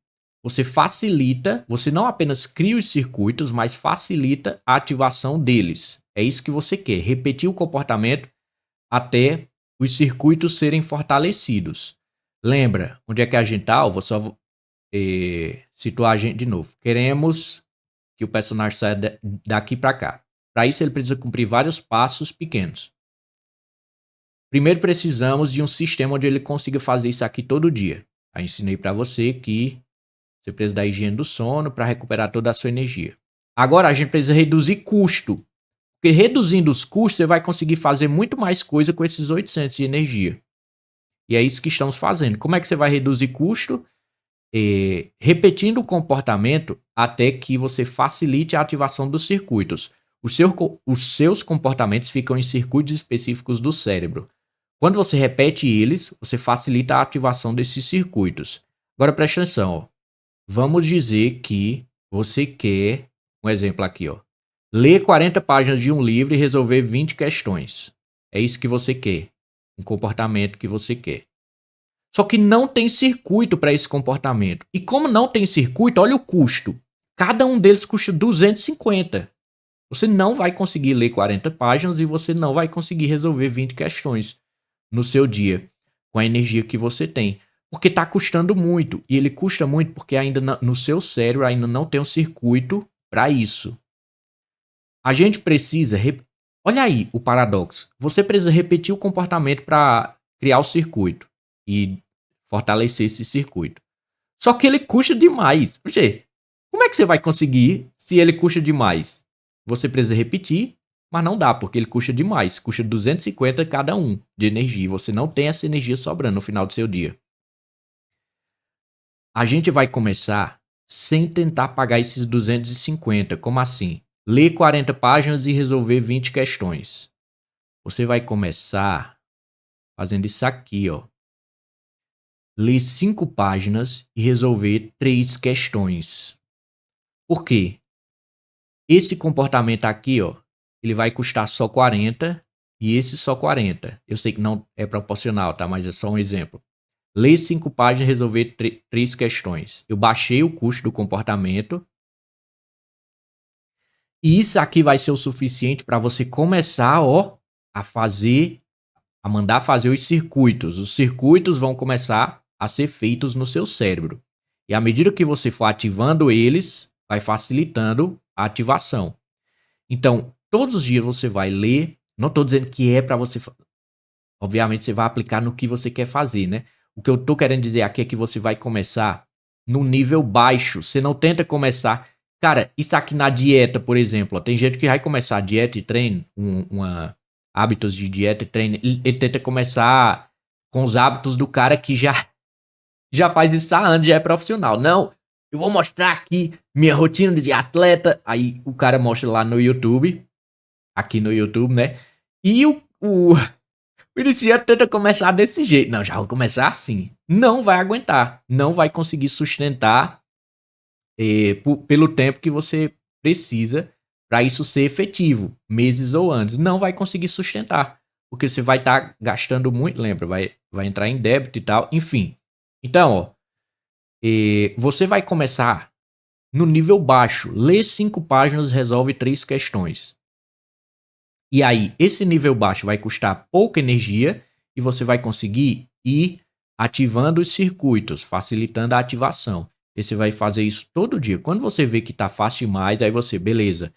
você facilita, você não apenas cria os circuitos, mas facilita a ativação deles. É isso que você quer, repetir o comportamento até os circuitos serem fortalecidos. Lembra onde é que a gente está? Vou só situar a gente de novo. Queremos que o personagem saia daqui para cá. Para isso, ele precisa cumprir vários passos pequenos. Primeiro, precisamos de um sistema onde ele consiga fazer isso aqui todo dia. Aí ensinei para você que você precisa da higiene do sono para recuperar toda a sua energia. Agora, a gente precisa reduzir custo. Porque reduzindo os custos, você vai conseguir fazer muito mais coisa com esses 800 de energia. E é isso que estamos fazendo. Como é que você vai reduzir custo? Repetindo o comportamento até que você facilite a ativação dos circuitos. Os seus comportamentos ficam em circuitos específicos do cérebro. Quando você repete eles, você facilita a ativação desses circuitos. Agora preste atenção, ó. Vamos dizer que você quer, um exemplo aqui, ó, ler 40 páginas de um livro e resolver 20 questões. É isso que você quer. Um comportamento que você quer. Só que não tem circuito para esse comportamento. E como não tem circuito, olha o custo. Cada um deles custa 250. Você não vai conseguir ler 40 páginas e você não vai conseguir resolver 20 questões no seu dia com a energia que você tem. Porque está custando muito. E ele custa muito porque ainda no seu cérebro ainda não tem um circuito para isso. A gente precisa... Olha aí o paradoxo. Você precisa repetir o comportamento para criar o circuito e fortalecer esse circuito. Só que ele custa demais. Poxa, como é que você vai conseguir se ele custa demais? Você precisa repetir, mas não dá, porque ele custa demais. Custa 250 cada um de energia. Você não tem essa energia sobrando no final do seu dia. A gente vai começar sem tentar pagar esses 250. Como assim? Ler 40 páginas e resolver 20 questões. Você vai começar fazendo isso aqui, ó. Ler 5 páginas e resolver 3 questões. Por quê? Esse comportamento aqui, ó, ele vai custar só 40 e esse só 40. Eu sei que não é proporcional, tá? Mas é só um exemplo. Ler 5 páginas e resolver 3 questões. Eu baixei o custo do comportamento. E isso aqui vai ser o suficiente para você começar, ó, a mandar fazer os circuitos. Os circuitos vão começar a ser feitos no seu cérebro. E à medida que você for ativando eles, vai facilitando a ativação. Então, todos os dias você vai ler. Não estou dizendo que é para você... Obviamente, você vai aplicar no que você quer fazer, né? O que eu estou querendo dizer aqui é que você vai começar no nível baixo. Você não tenta começar... Cara, isso aqui na dieta, por exemplo. Ó, tem gente que vai começar dieta e treino, hábitos de dieta e treino. Ele tenta começar com os hábitos do cara que já faz isso há anos, já é profissional. Não, eu vou mostrar aqui minha rotina de atleta. Aí o cara mostra lá no YouTube. Aqui no YouTube, né? E o iniciante tenta começar desse jeito. Não, já vou começar assim. Não vai aguentar. Não vai conseguir sustentar pelo tempo que você precisa para isso ser efetivo. Meses ou anos. Não vai conseguir sustentar. Porque você vai estar gastando muito, lembra? Vai entrar em débito e tal. Enfim. Então, ó. Você vai começar no nível baixo. Lê 5 páginas, resolve 3 questões. E aí, esse nível baixo vai custar pouca energia e você vai conseguir ir ativando os circuitos, facilitando a ativação. E você vai fazer isso todo dia. Quando você vê que está fácil demais, aí você, beleza,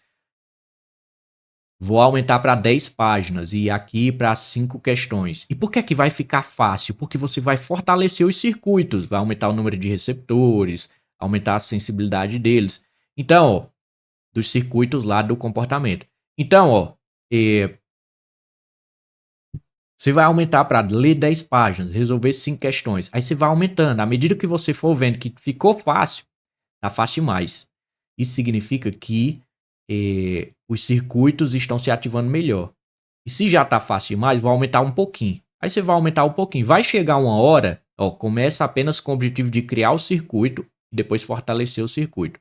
vou aumentar para 10 páginas e aqui para 5 questões. E por que é que vai ficar fácil? Porque você vai fortalecer os circuitos, vai aumentar o número de receptores, aumentar a sensibilidade deles. Então, ó, dos circuitos lá do comportamento. Então, ó, você vai aumentar para ler 10 páginas, resolver 5 questões. Aí você vai aumentando. À medida que você for vendo que ficou fácil, tá fácil demais. Isso significa que os circuitos estão se ativando melhor. E se já tá fácil demais, vai aumentar um pouquinho. Aí você vai aumentar um pouquinho. Vai chegar uma hora, ó, começa apenas com o objetivo de criar o circuito e depois fortalecer o circuito.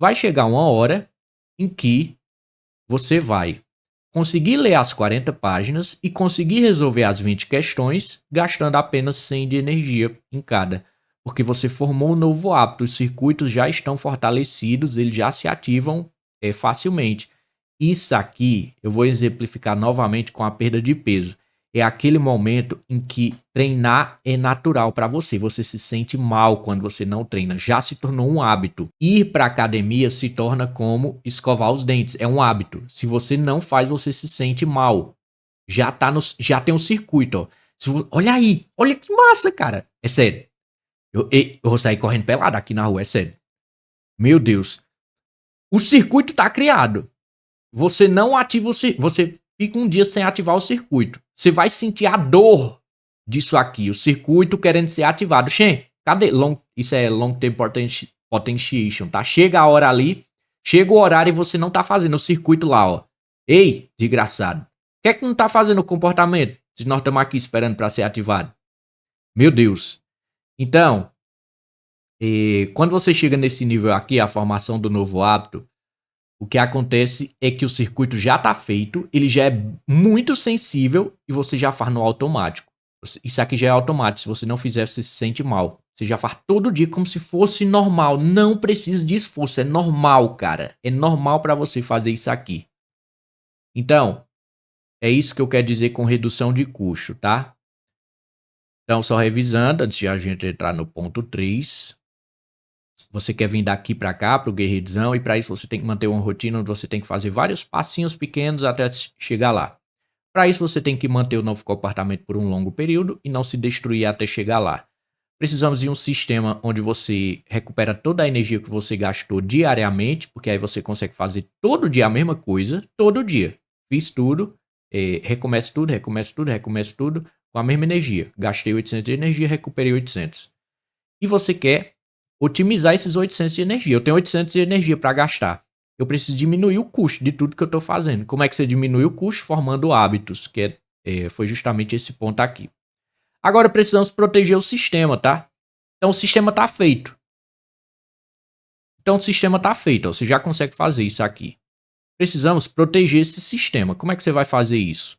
Vai chegar uma hora em que você vai conseguir ler as 40 páginas e conseguir resolver as 20 questões gastando apenas 100 de energia em cada. Porque você formou um novo hábito, os circuitos já estão fortalecidos, eles já se ativam facilmente. Isso aqui eu vou exemplificar novamente com a perda de peso. É aquele momento em que treinar é natural para você. Você se sente mal quando você não treina. Já se tornou um hábito. Ir para academia se torna como escovar os dentes. É um hábito. Se você não faz, você se sente mal. Já tem um circuito. Ó. Olha aí. Olha que massa, cara. É sério. Eu vou sair correndo pelado aqui na rua. É sério. Meu Deus. O circuito tá criado. Você não ativa o circuito. Você fica um dia sem ativar o circuito. Você vai sentir a dor disso aqui. O circuito querendo ser ativado. Shen, cadê? Isso é long term potentiation, tá? Chega a hora ali. Chega o horário e você não tá fazendo o circuito lá, ó. Ei, desgraçado. O que é que não tá fazendo o comportamento? Se nós estamos aqui esperando para ser ativado. Meu Deus. Então, quando você chega nesse nível aqui, a formação do novo hábito, o que acontece é que o circuito já está feito, ele já é muito sensível e você já faz no automático. Isso aqui já é automático. Se você não fizer, você se sente mal. Você já faz todo dia como se fosse normal. Não precisa de esforço. É normal, cara. É normal para você fazer isso aqui. Então, é isso que eu quero dizer com redução de custo, tá? Então, só revisando, antes de a gente entrar no ponto 3... Você quer vir daqui para cá, para o guerreirizão, e para isso você tem que manter uma rotina onde você tem que fazer vários passinhos pequenos até chegar lá. Para isso você tem que manter o novo comportamento por um longo período e não se destruir até chegar lá. Precisamos de um sistema onde você recupera toda a energia que você gastou diariamente, porque aí você consegue fazer todo dia a mesma coisa, todo dia. Fiz tudo, recomece tudo, recomece tudo, com a mesma energia. Gastei 800 de energia, recuperei 800. E você quer otimizar esses 800 de energia. Eu tenho 800 de energia para gastar. Eu preciso diminuir o custo de tudo que eu estou fazendo. Como é que você diminui o custo? Formando hábitos, que foi justamente esse ponto aqui. Agora precisamos proteger o sistema, tá? Então o sistema está feito. Ó, você já consegue fazer isso aqui. Precisamos proteger esse sistema. Como é que você vai fazer isso?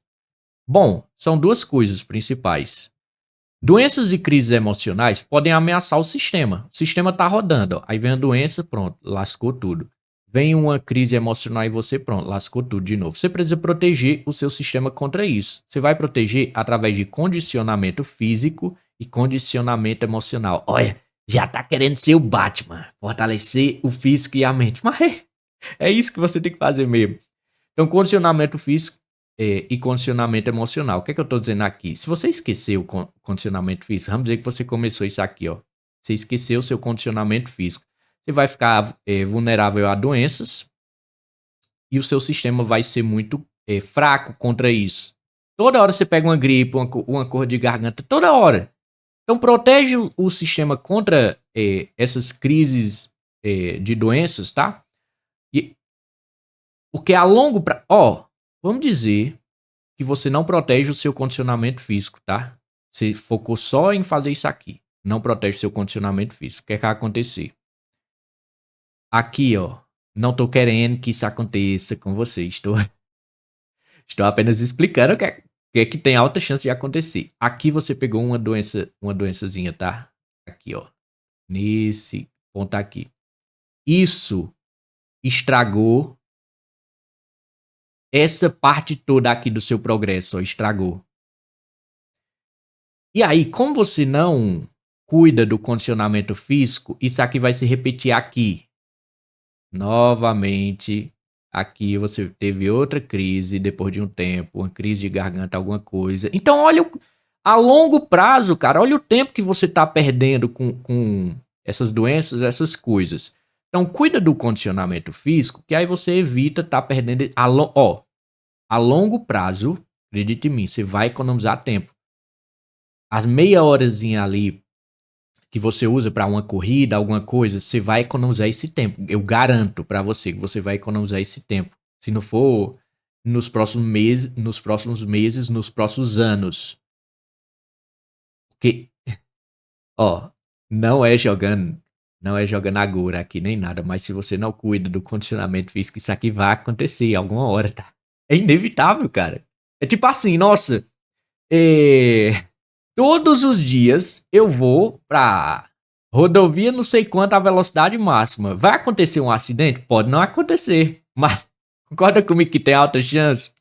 Bom, são duas coisas principais. Doenças e crises emocionais podem ameaçar o sistema. O sistema está rodando, ó. Aí vem a doença, pronto, lascou tudo. Vem uma crise emocional e você, pronto, lascou tudo de novo. Você precisa proteger o seu sistema contra isso. Você vai proteger através de condicionamento físico e condicionamento emocional. Olha, já tá querendo ser o Batman, fortalecer o físico e a mente. Mas é isso que você tem que fazer mesmo. Então, condicionamento físico e condicionamento emocional. O que é que eu estou dizendo aqui? Se você esqueceu o condicionamento físico, vamos dizer que você começou isso aqui, ó. Você esqueceu o seu condicionamento físico. Você vai ficar vulnerável a doenças e o seu sistema vai ser muito fraco contra isso. Toda hora você pega uma gripe, uma cor de garganta, toda hora. Então protege o sistema contra essas crises de doenças, tá? Porque a longo prazo... Ó, vamos dizer que você não protege o seu condicionamento físico, tá? Você focou só em fazer isso aqui. Não protege o seu condicionamento físico. O que é que vai acontecer? Aqui, ó. Não tô querendo que isso aconteça com você. Estou apenas explicando o que é que tem alta chance de acontecer. Aqui você pegou uma doençazinha, tá? Aqui, ó. Nesse ponto aqui. Isso estragou essa parte toda aqui do seu progresso, ó, estragou. E aí, como você não cuida do condicionamento físico, isso aqui vai se repetir aqui. Novamente, aqui você teve outra crise depois de um tempo, uma crise de garganta, alguma coisa. Então, olha, a longo prazo, cara, olha o tempo que você está perdendo com essas doenças, essas coisas. Então, cuida do condicionamento físico, que aí você evita estar perdendo... A longo prazo, acredite em mim, você vai economizar tempo. As meia horazinha ali que você usa para uma corrida, alguma coisa, você vai economizar esse tempo. Eu garanto para você que você vai economizar esse tempo. Se não for nos próximos anos. Porque, ó, não é jogando agora aqui nem nada, mas se você não cuida do condicionamento físico, isso aqui vai acontecer alguma hora, tá? É inevitável, cara. É tipo assim, nossa, é, todos os dias eu vou pra rodovia não sei quanto a velocidade máxima. Vai acontecer um acidente? Pode não acontecer, mas concorda comigo que tem alta chance?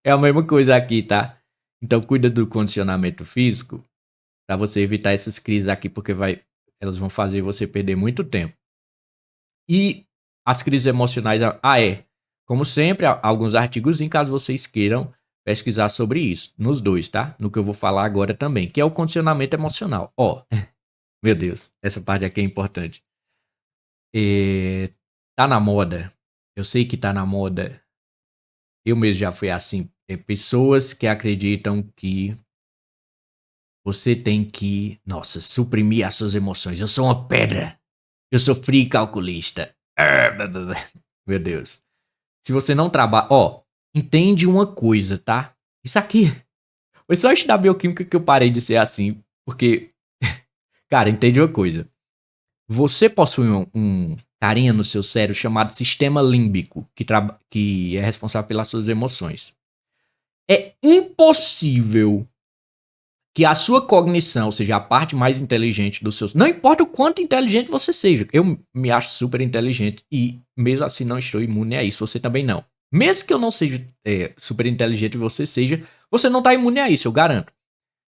É a mesma coisa aqui, tá? Então cuida do condicionamento físico pra você evitar essas crises aqui, porque elas vão fazer você perder muito tempo. E as crises emocionais, como sempre, alguns artigos em caso vocês queiram pesquisar sobre isso, nos dois, tá? No que eu vou falar agora também, que é o condicionamento emocional. Ó, meu Deus, essa parte aqui é importante. Tá na moda, eu sei que tá na moda, eu mesmo já fui assim, pessoas que acreditam que você tem que, nossa, suprimir as suas emoções. Eu sou uma pedra, eu sou frio e calculista. Meu Deus. Se você não trabalha. Ó, entende uma coisa, tá? Isso aqui. Foi só estudar bioquímica que eu parei de ser assim. Porque. Cara, entende uma coisa. Você possui um carinha no seu cérebro chamado sistema límbico, que é responsável pelas suas emoções. É impossível que a sua cognição, ou seja, a parte mais inteligente dos seus. Não importa o quanto inteligente você seja. Eu me acho super inteligente e, mesmo assim, não estou imune a isso. Você também não. Mesmo que eu não seja super inteligente e você seja, você não está imune a isso, eu garanto.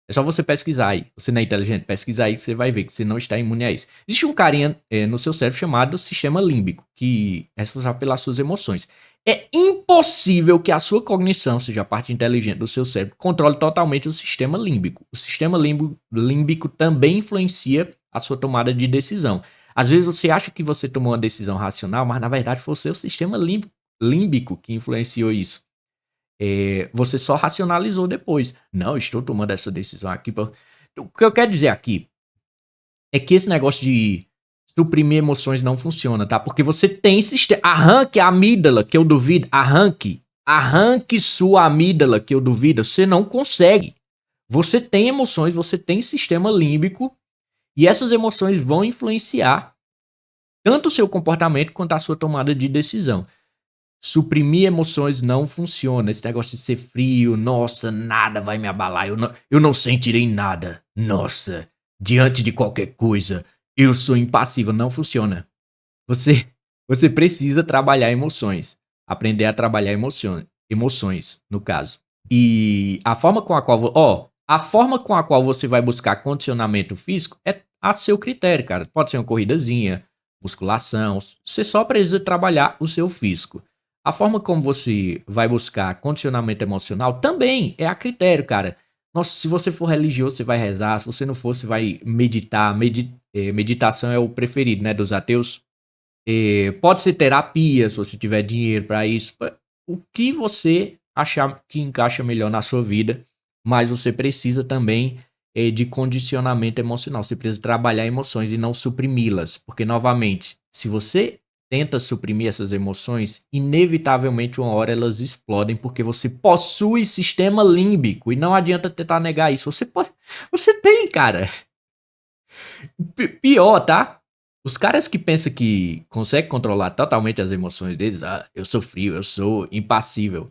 É só você pesquisar aí. Você não é inteligente? Pesquisar aí que você vai ver que você não está imune a isso. Existe um carinha no seu cérebro chamado sistema límbico, que é responsável pelas suas emoções. É impossível que a sua cognição, seja a parte inteligente do seu cérebro, controle totalmente o sistema límbico. O sistema límbico também influencia a sua tomada de decisão. Às vezes você acha que você tomou uma decisão racional, mas na verdade foi o seu sistema límbico que influenciou isso. Você só racionalizou depois. Não, estou tomando essa decisão aqui. O que eu quero dizer aqui é que esse negócio de suprimir emoções não funciona, tá? Porque você tem sistema. Arranque a amígdala, que eu duvido. Arranque. Arranque sua amígdala, que eu duvido. Você não consegue. Você tem emoções, você tem sistema límbico. E essas emoções vão influenciar tanto o seu comportamento quanto a sua tomada de decisão. Suprimir emoções não funciona. Esse negócio de ser frio, nossa, nada vai me abalar. Eu não sentirei nada. Nossa, diante de qualquer coisa, eu sou impassível. Não funciona. Você, você precisa trabalhar emoções. Aprender a trabalhar emoções, no caso. E a forma com a qual você vai buscar condicionamento físico é a seu critério, cara. Pode ser uma corridazinha, musculação. Você só precisa trabalhar o seu físico. A forma como você vai buscar condicionamento emocional também é a critério, cara. Nossa, se você for religioso, você vai rezar. Se você não for, você vai meditar. Meditação é o preferido, né, dos ateus. Pode ser terapia, se você tiver dinheiro para isso. O que você achar que encaixa melhor na sua vida, mas você precisa também de condicionamento emocional. Você precisa trabalhar emoções e não suprimi-las. Porque, novamente, se você tenta suprimir essas emoções, inevitavelmente uma hora elas explodem, porque você possui sistema límbico. E não adianta tentar negar isso. Você tem, cara. Pior, tá? Os caras que pensam que conseguem controlar totalmente as emoções deles, eu sou frio, eu sou impassível.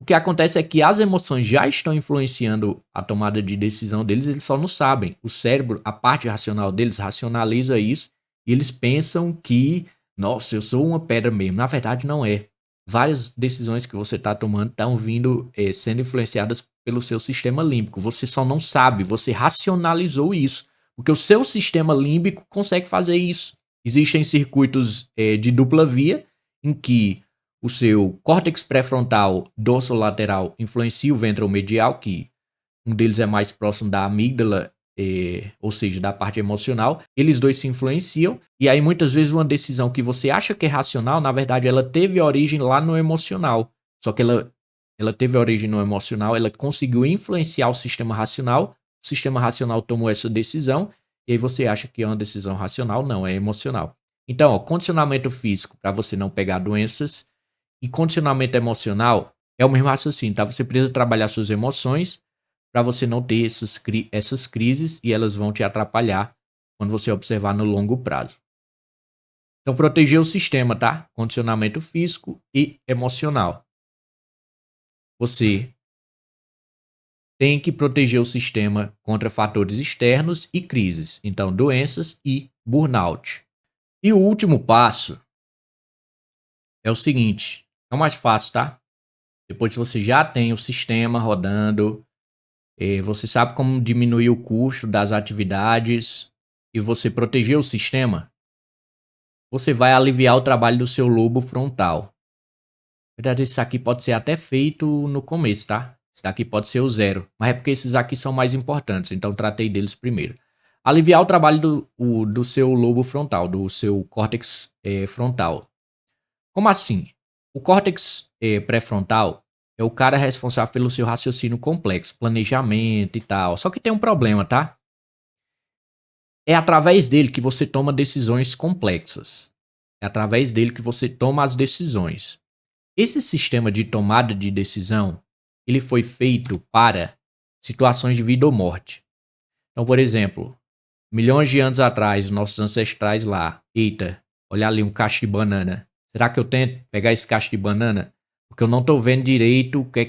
O que acontece é que as emoções já estão influenciando a tomada de decisão deles, eles só não sabem. O cérebro, a parte racional deles, racionaliza isso e eles pensam que, nossa, eu sou uma pedra mesmo. Na verdade, não é. Várias decisões que você está tomando estão vindo, sendo influenciadas pelo seu sistema límbico. Você só não sabe, você racionalizou isso. Porque o seu sistema límbico consegue fazer isso. Existem circuitos de dupla via em que o seu córtex pré-frontal dorsolateral influencia o ventromedial, que um deles é mais próximo da amígdala, ou seja, da parte emocional. Eles dois se influenciam e aí muitas vezes uma decisão que você acha que é racional, na verdade ela teve origem lá no emocional. Só que ela teve origem no emocional, ela conseguiu influenciar o sistema racional tomou essa decisão, e aí você acha que é uma decisão racional, não, é emocional. Então, condicionamento físico para você não pegar doenças e condicionamento emocional É o mesmo raciocínio, tá? Você precisa trabalhar suas emoções para você não ter essas crises e elas vão te atrapalhar quando você observar no longo prazo. Então, proteger o sistema, tá? Condicionamento físico e emocional. Você tem que proteger o sistema contra fatores externos e crises. Então, doenças e burnout. E o último passo é o seguinte, é o mais fácil, tá? Depois que você já tem o sistema rodando, você sabe como diminuir o custo das atividades e você proteger o sistema, você vai aliviar o trabalho do seu lobo frontal. Na verdade, isso aqui pode ser até feito no começo, tá? Isso daqui pode ser o zero, mas é porque esses aqui são mais importantes, então tratei deles primeiro. Aliviar o trabalho do seu lobo frontal, do seu córtex frontal. Como assim? O córtex pré-frontal é o cara responsável pelo seu raciocínio complexo, planejamento e tal. Só que tem um problema, tá? É através dele que você toma decisões complexas. É através dele que você toma as decisões. Esse sistema de tomada de decisão, ele foi feito para situações de vida ou morte. Então, por exemplo, milhões de anos atrás, nossos ancestrais lá, eita, olha ali um cacho de banana. Será que eu tento pegar esse cacho de banana? Porque eu não tô vendo direito o que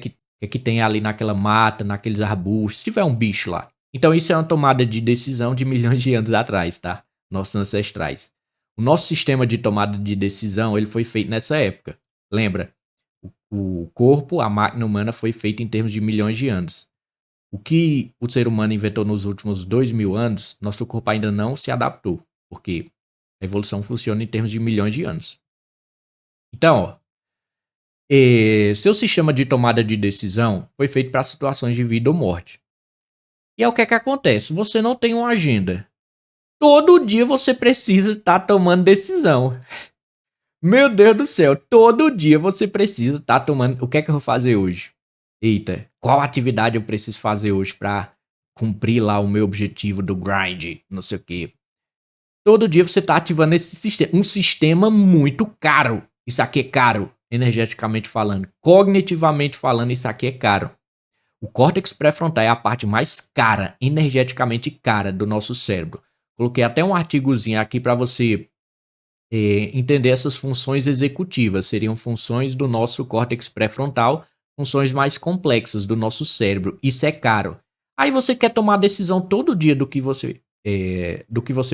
é que tem ali naquela mata, naqueles arbustos, se tiver um bicho lá. Então isso é uma tomada de decisão de milhões de anos atrás, tá? Nossos ancestrais. O nosso sistema de tomada de decisão, ele foi feito nessa época. Lembra? O corpo, a máquina humana foi feita em termos de milhões de anos. O que o ser humano inventou nos últimos 2.000 anos, nosso corpo ainda não se adaptou, porque a evolução funciona em termos de milhões de anos. Então, ó, seu sistema de tomada de decisão foi feito para situações de vida ou morte. E é o que é que acontece? Você não tem uma agenda. Todo dia você precisa estar tomando decisão. Meu Deus do céu, todo dia você precisa estar tomando. O que é que eu vou fazer hoje? Eita, qual atividade eu preciso fazer hoje para cumprir lá o meu objetivo do grind, não sei o quê. Todo dia você tá ativando esse sistema. Um sistema muito caro. Isso aqui é caro, energeticamente falando. Cognitivamente falando, isso aqui é caro. O córtex pré-frontal é a parte mais cara, energeticamente cara do nosso cérebro. Coloquei até um artigozinho aqui para você entender essas funções executivas. Seriam funções do nosso córtex pré-frontal, funções mais complexas do nosso cérebro. Isso é caro. Aí você quer tomar a decisão todo dia do que você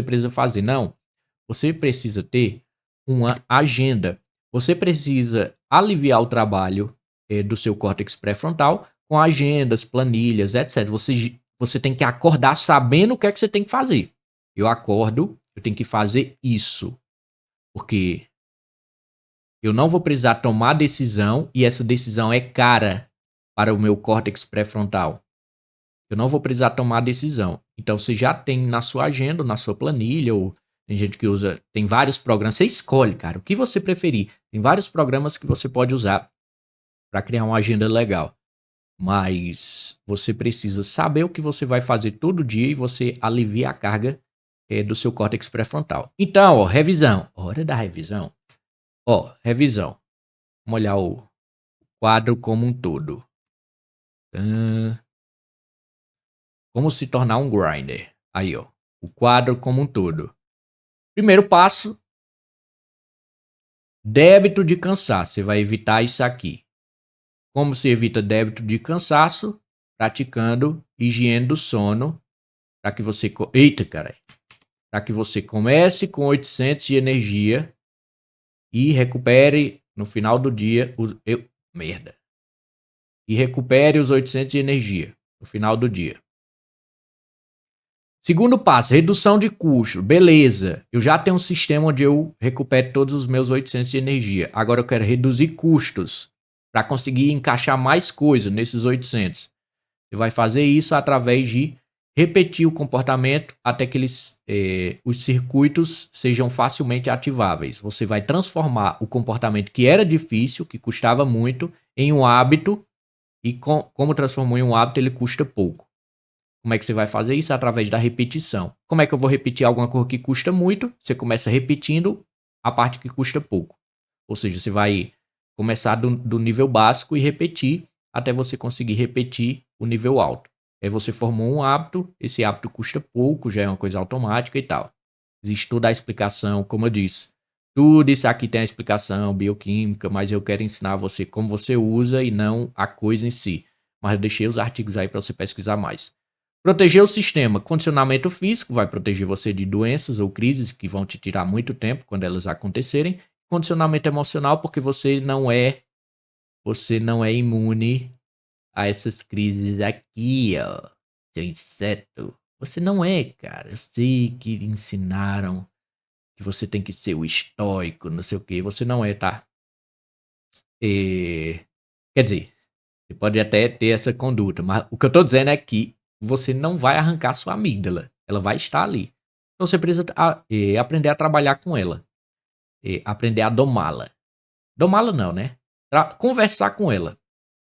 precisa fazer. Não. Você precisa ter uma agenda. Você precisa aliviar o trabalho do seu córtex pré-frontal com agendas, planilhas, etc. Você tem que acordar sabendo o que é que você tem que fazer. Eu acordo, eu tenho que fazer isso. Porque eu não vou precisar tomar decisão e essa decisão é cara para o meu córtex pré-frontal. Eu não vou precisar tomar decisão. Então você já tem na sua agenda, na sua planilha, ou tem gente que usa, tem vários programas. Você escolhe, cara, o que você preferir. Tem vários programas que você pode usar para criar uma agenda legal. Mas você precisa saber o que você vai fazer todo dia e você alivia a carga do seu córtex pré-frontal. Então, ó, revisão. Hora da revisão. Ó, revisão. Vamos olhar o quadro como um todo. Como se tornar um grinder. Aí, ó. O quadro como um todo. Primeiro passo. Débito de cansaço. Você vai evitar isso aqui. Como se evita débito de cansaço? Praticando higiene do sono. Para que você... Eita, cara. Para que você comece com 800 de energia. E recupere no final do dia... Merda. E recupere os 800 de energia no final do dia. Segundo passo, redução de custo. Beleza, eu já tenho um sistema onde eu recupero todos os meus 800 de energia. Agora eu quero reduzir custos para conseguir encaixar mais coisa nesses 800. Você vai fazer isso através de repetir o comportamento até que os circuitos sejam facilmente ativáveis. Você vai transformar o comportamento que era difícil, que custava muito, em um hábito. E como transformou em um hábito, ele custa pouco. Como é que você vai fazer isso? Através da repetição. Como é que eu vou repetir alguma coisa que custa muito? Você começa repetindo a parte que custa pouco. Ou seja, você vai começar do nível básico e repetir até você conseguir repetir o nível alto. Aí você formou um hábito, esse hábito custa pouco, já é uma coisa automática e tal. Existe toda a explicação, como eu disse. Tudo isso aqui tem a explicação bioquímica, mas eu quero ensinar você como você usa e não a coisa em si. Mas eu deixei os artigos aí para você pesquisar mais. Proteger o sistema. Condicionamento físico vai proteger você de doenças ou crises que vão te tirar muito tempo quando elas acontecerem. Condicionamento emocional, porque você não é imune a essas crises aqui, ó. Seu inseto. Você não é, cara. Eu sei que ensinaram que você tem que ser o estoico, não sei o que. Você não é, tá? Quer dizer, você pode até ter essa conduta, mas o que eu tô dizendo é que você não vai arrancar sua amígdala. Ela vai estar ali. Então você precisa aprender a trabalhar com ela. Aprender a domá-la. Domá-la não, né? Conversar com ela.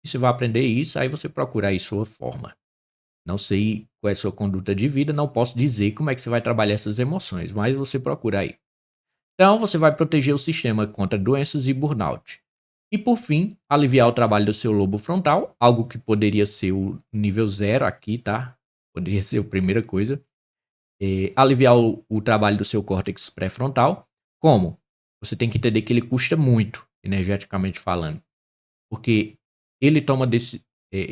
E você vai aprender isso, aí você procura aí sua forma. Não sei qual é a sua conduta de vida, não posso dizer como é que você vai trabalhar essas emoções, mas você procura aí. Então, você vai proteger o sistema contra doenças e burnout. E por fim, aliviar o trabalho do seu lobo frontal, algo que poderia ser o nível 0 aqui, tá? Poderia ser a primeira coisa. Aliviar o trabalho do seu córtex pré-frontal. Como? Você tem que entender que ele custa muito, energeticamente falando. Porque ele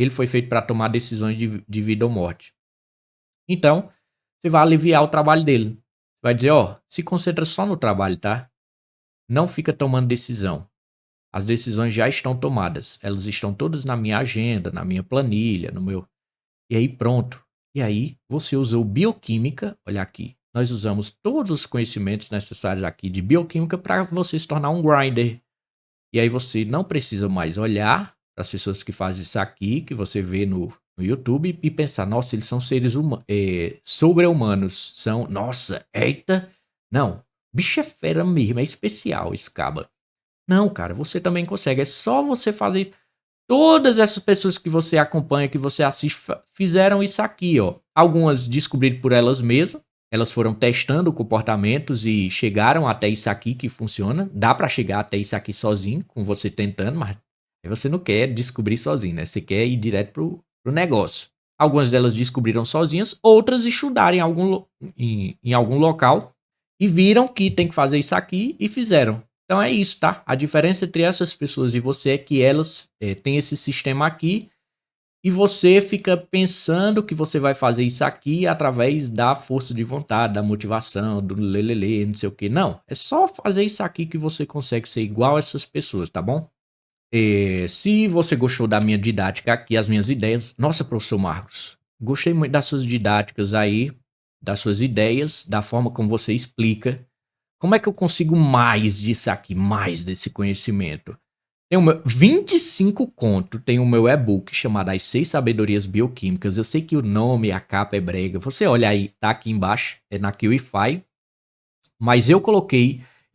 foi feito para tomar decisões de vida ou morte. Então, você vai aliviar o trabalho dele. Vai dizer, ó, se concentra só no trabalho, tá? Não fica tomando decisão. As decisões já estão tomadas. Elas estão todas na minha agenda, na minha planilha, no meu... E aí pronto. E aí você usou bioquímica, olha aqui. Nós usamos todos os conhecimentos necessários aqui de bioquímica para você se tornar um grinder. E aí você não precisa mais olhar para as pessoas que fazem isso aqui, que você vê no YouTube, e pensar, nossa, eles são seres sobre-humanos. Nossa, eita. Não, bicho é fera mesmo, é especial esse caba. Não, cara, você também consegue. É só você fazer. Todas essas pessoas que você acompanha, que você assiste, fizeram isso aqui, ó. Algumas descobriram por elas mesmas. Elas foram testando comportamentos e chegaram até isso aqui que funciona. Dá pra chegar até isso aqui sozinho, com você tentando, mas você não quer descobrir sozinho, né? Você quer ir direto pro negócio. Algumas delas descobriram sozinhas, outras estudaram em algum local e viram que tem que fazer isso aqui e fizeram. Então é isso, tá? A diferença entre essas pessoas e você é que elas têm esse sistema aqui e você fica pensando que você vai fazer isso aqui através da força de vontade, da motivação, do lelele, não sei o que. Não, é só fazer isso aqui que você consegue ser igual a essas pessoas, tá bom? Se você gostou da minha didática aqui, as minhas ideias... Nossa, professor Marcos, gostei muito das suas didáticas aí, das suas ideias, da forma como você explica. Como é que eu consigo mais disso aqui, mais desse conhecimento? Tem o meu 25 conto, tem o meu e-book chamado As 6 Sabedorias Bioquímicas. Eu sei que o nome e a capa é brega. Você olha aí, tá aqui embaixo, é na QIFI. Mas eu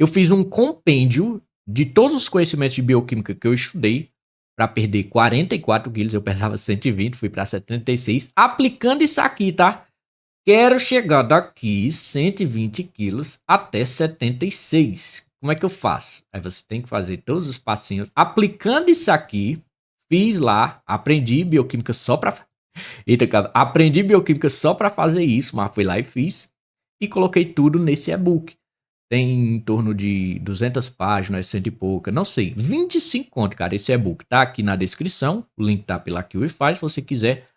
fiz um compêndio de todos os conhecimentos de bioquímica que eu estudei para perder 44 quilos. Eu pesava 120, fui para 76, aplicando isso aqui, tá? Quero chegar daqui 120 quilos até 76. Como é que eu faço? Aí você tem que fazer todos os passinhos. Aplicando isso aqui, fiz lá, aprendi bioquímica só para... Eita, cara, aprendi bioquímica só para fazer isso, mas fui lá e fiz. E coloquei tudo nesse e-book. Tem em torno de 200 páginas, cento e pouca, não sei. 25 conto, cara, esse e-book. Tá aqui na descrição, o link tá pela QIFI, se você quiser.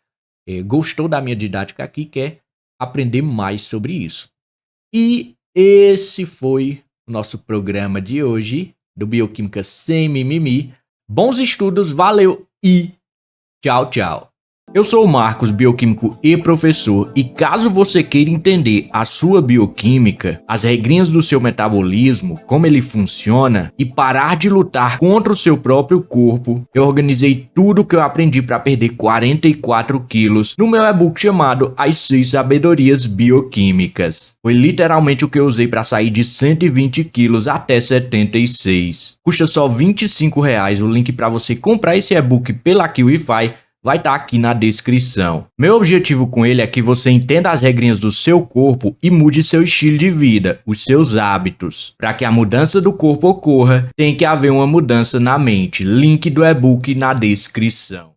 Gostou da minha didática aqui, quer aprender mais sobre isso. E esse foi o nosso programa de hoje, do Bioquímica Sem Mimimi. Bons estudos, valeu e tchau, tchau. Eu sou o Marcos, bioquímico e professor, e caso você queira entender a sua bioquímica, as regrinhas do seu metabolismo, como ele funciona e parar de lutar contra o seu próprio corpo, eu organizei tudo o que eu aprendi para perder 44 quilos no meu e-book chamado As 6 Sabedorias Bioquímicas. Foi literalmente o que eu usei para sair de 120 quilos até 76. Custa só R$ 25, o link para você comprar esse e-book pela QIFI vai estar aqui na descrição. Meu objetivo com ele é que você entenda as regrinhas do seu corpo e mude seu estilo de vida, os seus hábitos. Para que a mudança do corpo ocorra, tem que haver uma mudança na mente. Link do e-book na descrição.